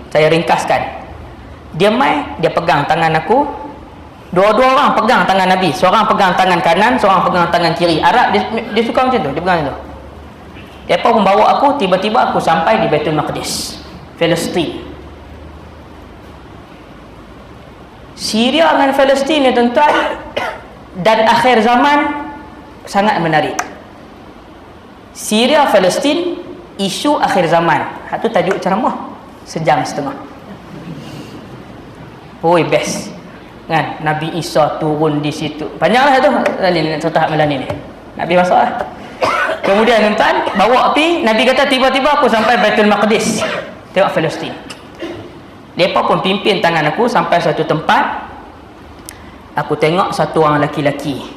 Saya ringkaskan. Dia dia pegang tangan aku. Dua-dua orang pegang tangan Nabi. Seorang pegang tangan kanan, seorang pegang tangan kiri. Arab dia suka macam tu, dia pegang macam tu. Dia pun membawa aku, tiba-tiba aku sampai di Baitul Maqdis, Palestin. Syria dengan Palestin ni tuan-tuan, dan akhir zaman sangat menarik. Syria, Palestin, isu akhir zaman. Itu tajuk ceramah 1.5 jam. Oi, best kan, Nabi Isa turun di situ. Banyaklah tu cerita hak Melani ni. Nabi masuk lah. Kemudian tuan, bawa api. Nabi kata tiba-tiba aku sampai Baitul Maqdis, tengok Palestin. Mereka pun pimpin tangan aku sampai satu tempat. Aku tengok satu orang laki-laki.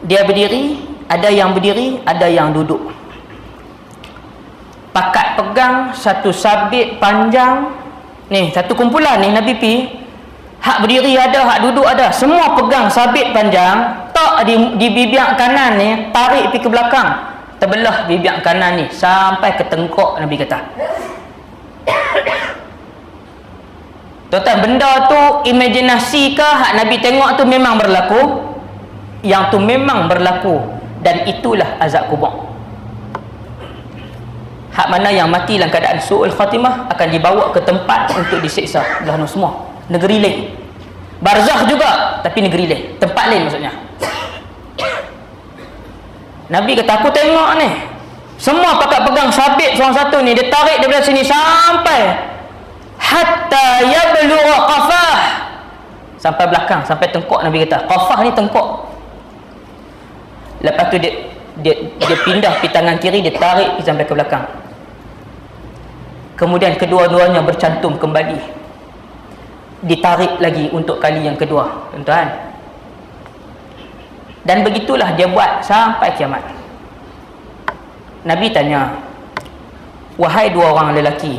Dia berdiri, ada yang berdiri, ada yang duduk. Pakat pegang satu sabit panjang. Ni, satu kumpulan ni Nabi pi. Hak berdiri ada, hak duduk ada. Semua pegang sabit panjang. Tak di bibir kanan ni, tarik pi ke belakang. Terbelah bibir kanan ni sampai ke tengkok, Nabi kata. Tuan-tuan, benda tu imajinasi ke hak Nabi tengok tu memang berlaku? Yang tu memang berlaku, dan itulah azab kubur. Hak mana yang mati dalam keadaan su'ul khatimah akan dibawa ke tempat untuk disiksa. Belah semua negeri lain. Barzakh juga, tapi negeri lain, tempat lain maksudnya. Nabi kata aku tengok ni, semua pakat pegang sabit seorang satu ni, dia tarik daripada sini sampai hatta yablugha qafah, sampai belakang, sampai tengkok. Nabi kata qafah ni tengkok. Lepas tu dia pindah pergi tangan kiri, dia tarik pergi sampai ke belakang. Kemudian kedua-duanya bercantum kembali, ditarik lagi untuk kali yang kedua, tuan-tuan. Dan begitulah dia buat sampai kiamat. Nabi tanya, wahai dua orang lelaki,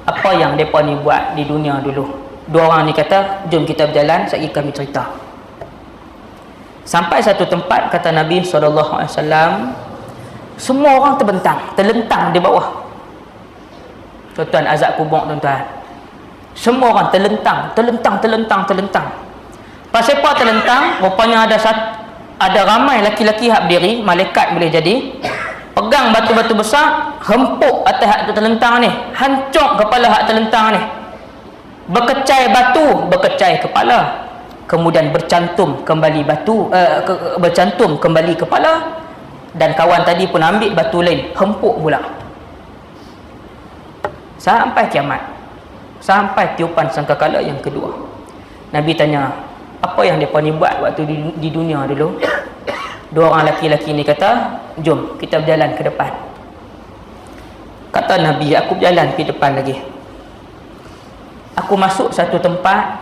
apa yang mereka ni buat di dunia dulu? Dua orang ni kata, jom kita berjalan, sekali kami cerita. Sampai satu tempat, kata Nabi SAW, semua orang terlentang di bawah. Tuan-tuan, azab kubur tuan-tuan. Semua orang terlentang. Pasal apa terlentang? Rupanya ada ramai laki-laki hak berdiri, malaikat boleh jadi, pegang batu-batu besar, hempuk atas hak terlentang ni, hancur kepala hak terlentang ni, berkecai batu, berkecai kepala, kemudian bercantum kembali batu, bercantum kembali kepala, dan kawan tadi pun ambil batu lain, hempuk pula. Sampai kiamat, sampai tiupan sangkakala yang kedua. Nabi tanya, apa yang mereka ni buat waktu di dunia dulu? Dua orang laki-laki ni kata, jom kita berjalan ke depan. Kata Nabi, aku berjalan ke depan lagi. Aku masuk satu tempat,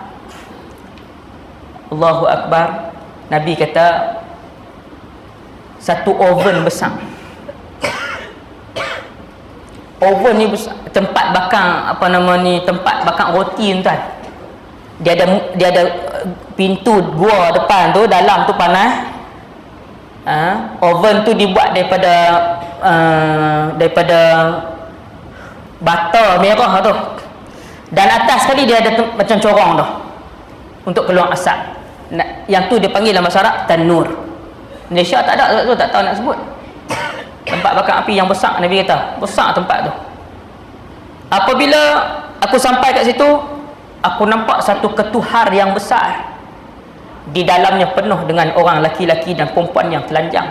Allahu Akbar. Nabi kata, satu oven besar. Oven ni besar, tempat bakar tempat bakar roti tuan. Dia ada pintu gua depan tu, dalam tu panas. Oven tu dibuat daripada bata merah tu. Dan atas sekali dia ada macam corong tu untuk keluar asap. Yang tu dia panggil dalam bahasa Arab tanur. Malaysia tak ada tu, tak tahu nak sebut. Tempat bakar api yang besar, Nabi kata besar tempat tu. Apabila aku sampai kat situ, aku nampak satu ketuhar yang besar. Di dalamnya penuh dengan orang laki-laki dan perempuan yang telanjang.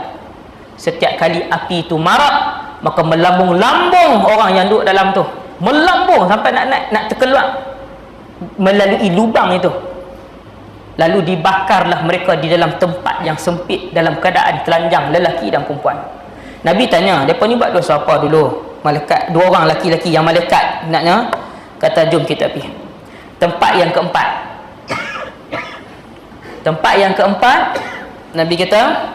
Setiap kali api itu marak, maka melambung-lambung orang yang duduk dalam tu. Melambung sampai nak terkeluar melalui lubang itu. Lalu dibakarlah mereka di dalam tempat yang sempit dalam keadaan telanjang, lelaki dan perempuan. Nabi tanya, mereka ni buat dosa apa dulu? Malaikat, dua orang laki-laki yang malaikat naknya kata, jom kita pergi tempat yang keempat. Tempat yang keempat, Nabi kata,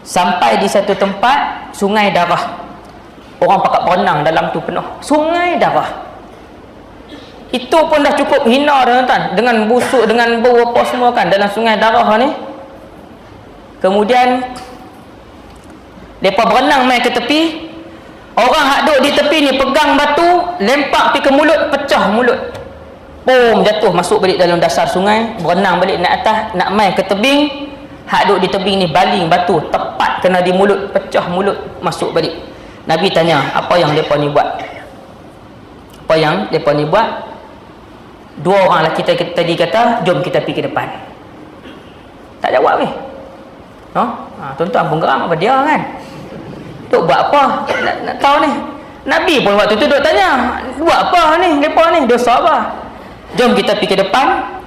sampai di satu tempat sungai darah. Orang pakat berenang dalam tu penuh. Sungai darah. Itu pun dah cukup hina dah tuan, dengan busuk, dengan bau apa semua kan dalam sungai darah ni. Kemudian Mereka berenang main ke tepi. Orang hak duduk di tepi ni pegang batu, lempar pergi ke mulut, pecah mulut. Boom, jatuh masuk balik dalam dasar sungai, berenang balik naik atas, nak main ke tebing. Hak duduk di tebing ni baling batu, tepat kena di mulut, pecah mulut, masuk balik. Nabi tanya, apa yang mereka ni buat? Apa yang mereka ni buat? Dua orang lelaki tadi kata, jom kita pergi ke depan. Tak jawab weh. Tuan-tuan pun geram, apa dia kan? Duk buat apa? Nak tahu ni. Nabi pun waktu tu duk tanya, buat apa ni? Mereka ni dosa apa? Jom kita pergi ke depan.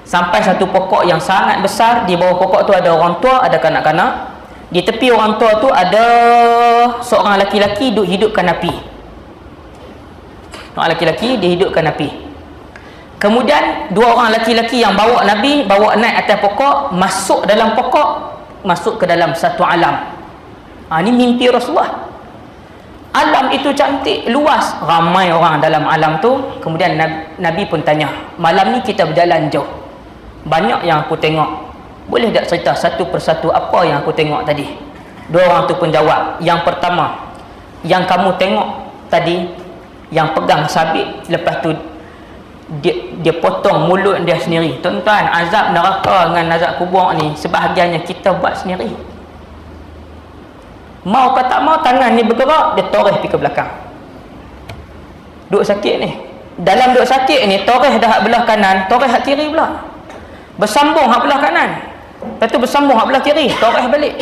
Sampai satu pokok yang sangat besar. Di bawah pokok tu ada orang tua, ada kanak-kanak. Di tepi orang tua tu ada seorang lelaki-lelaki duk hidupkan api. Seorang lelaki-lelaki dia hidupkan api. Kemudian dua orang lelaki-lelaki yang bawa Nabi, bawa naik atas pokok, masuk dalam pokok, masuk ke dalam satu alam. Ini mimpi Rasulullah. Alam itu cantik, luas, ramai orang dalam alam tu. Kemudian Nabi pun tanya, malam ni kita berjalan jauh, banyak yang aku tengok, boleh tak cerita satu persatu apa yang aku tengok tadi? Dua orang tu pun jawab, yang pertama, yang kamu tengok tadi, yang pegang sabit, lepas tu dia potong mulut dia sendiri. Tuan-tuan, azab neraka dengan azab kubur ni sebahagiannya kita buat sendiri. Mau ke tak mau, tangan ni bergerak, dia toreh pergi ke belakang. Duk sakit ni. Dalam duk sakit ni, toreh dah hak belah kanan, toreh hak kiri pula. Bersambung hak belah kanan. Lepas tu bersambung hak belah kiri, toreh balik.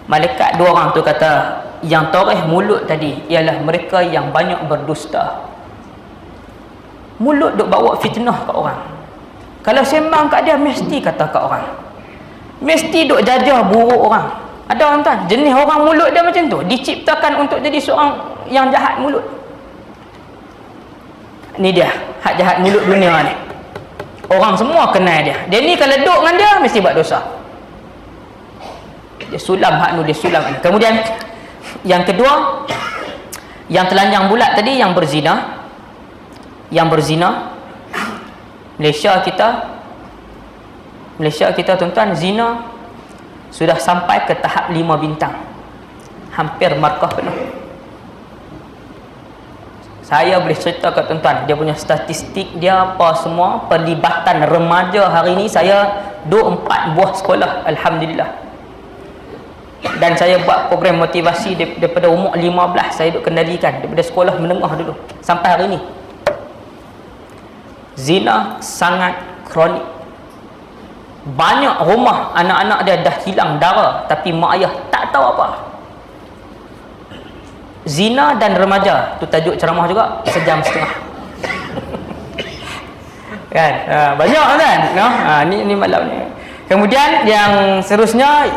Malaikat dua orang tu kata, yang toreh mulut tadi ialah mereka yang banyak berdusta. Mulut duk bawa fitnah kat orang. Kalau sembang kat dia, mesti kata kat orang. Mesti duk jajah buruk orang. Ada orang tuan, jenis orang mulut dia macam tu, diciptakan untuk jadi seorang yang jahat mulut. Ni dia, hak jahat mulut dunia ni. Orang semua kenal dia. Dia ni kalau duduk dengan dia, mesti buat dosa. Dia sulam hak nu, dia sulam ni. Kemudian, yang kedua, yang telanjang bulat tadi, yang berzina. Yang berzina. Malaysia kita tuan-tuan, zina sudah sampai ke tahap 5 bintang. Hampir markah penuh. Saya boleh cerita kat tuan-tuan, dia punya statistik dia apa semua, perlibatan remaja hari ni saya 4 buah sekolah, alhamdulillah. Dan saya buat program motivasi daripada umur 15 saya duk kendalikan, daripada sekolah menengah dulu sampai hari ni. Zina sangat kronik. Banyak rumah anak-anak dia dah hilang darah, tapi mak ayah tak tahu apa. Zina dan remaja, tu tajuk ceramah juga, 1.5 jam. Kan? Banyak kan? Ni malam ni. Kemudian yang seterusnya,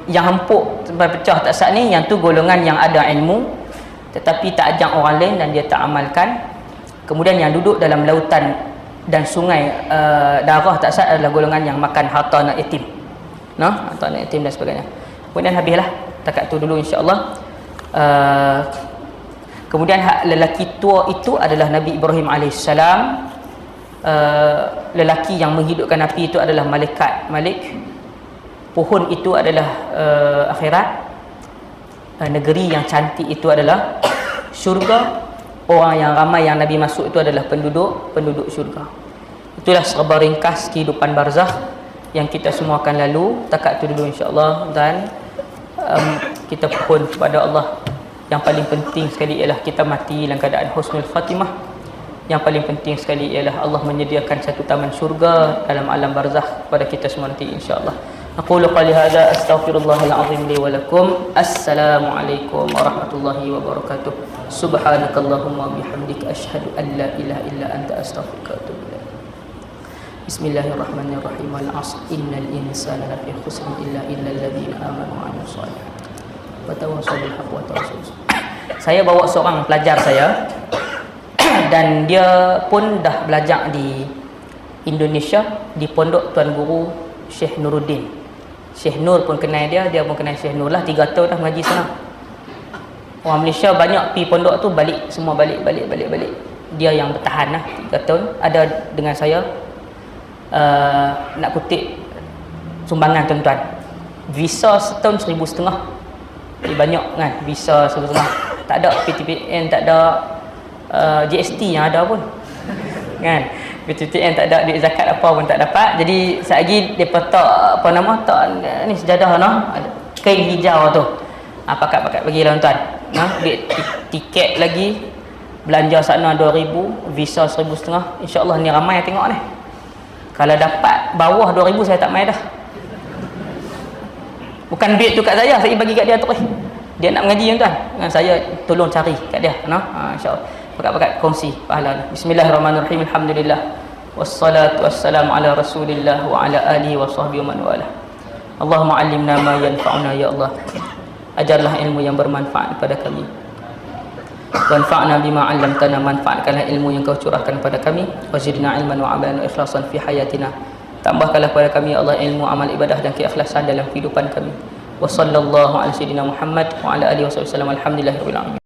yang empuk sampai pecah tak sat ni, yang tu golongan yang ada ilmu tetapi tak ajak orang lain dan dia tak amalkan. Kemudian yang duduk dalam lautan dan sungai darah tak sat adalah golongan yang makan harta anak yatim. Harta anak yatim dan sebagainya. Kemudian habislah takat tu dulu insya-Allah. Kemudian hak lelaki tua itu adalah Nabi Ibrahim alaihissalam. Lelaki yang menghidupkan api itu adalah malaikat Malik. Pohon itu adalah akhirat. Negeri yang cantik itu adalah syurga. Orang yang ramai yang Nabi masuk itu adalah penduduk syurga. Itulah serba ringkas kehidupan barzakh yang kita semua akan lalu. Takat tu dulu insya-Allah, dan kita pohon kepada Allah. Yang paling penting sekali ialah kita mati dalam keadaan husnul khatimah. Yang paling penting sekali ialah Allah menyediakan satu taman syurga dalam alam barzakh kepada kita semua nanti insya-Allah. Aqulu qali hadza astaghfirullahal azim li wa lakum. Assalamualaikum warahmatullahi wabarakatuh. Subhanakallahumma bihamdika asyhadu an la ilaha illa anta astaghfiruka wa atubu ilaik. Bismillahirrahmanirrahim. Wal 'asr innal insana lafi khusr illa alladziina amanu wa 'amilus shalihat wa tawassaw bil haqqi wa tawassaw. Saya bawa seorang pelajar saya dan dia pun dah belajar di Indonesia di pondok Tuan Guru Syekh Nuruddin. Syekh Nur pun kenal dia pun kenal Syekh Nur lah. 3 tahun dah mengaji sana. Orang Malaysia banyak pi pondok tu balik, semua balik. Dia yang bertahan lah 3 tahun. Ada dengan saya nak kutip sumbangan tuan-tuan. visa setahun 1,500. Jadi banyak kan visa 1,500. Tak ada PTPN, tak ada GST yang ada pun. Kan? PTPN tak ada, duit zakat apa pun tak dapat. Jadi selagi depa tak ni sejadah kain hijau tu. Pakat-pakat bagi lah tuan. Duit tiket lagi, belanja sana 2,000, visa 1,500. InsyaAllah ni ramai yang tengok ni. Kalau dapat bawah 2,000 saya tak main dah. Bukan duit tu kat saya bagi kat dia terus. Dia nak mengaji tuan. Saya tolong cari kat dia. InsyaAllah. Pakat-pakat kongsi pahala. Bismillahirrahmanirrahim. Alhamdulillah. Wassalatu wassalamu ala Rasulillah wa ala alihi wa sahbihi wa man wala. Allahumma 'allimna ma yanfa'una ya Allah. Ajarlah ilmu yang bermanfaat kepada kami. Wanfa'na bima 'allamtana, manfaatkanlah ilmu yang kau curahkan kepada kami. Wazidna ilman wa 'amalan wa ikhlasan fi hayatina. Tambahkanlah kepada kami ya Allah ilmu, amal ibadah dan keikhlasan dalam kehidupan kami. Wa sallallahu ala sayyidina Muhammad wa ala alihi wasallam. Alhamdulillahirabbil alamin.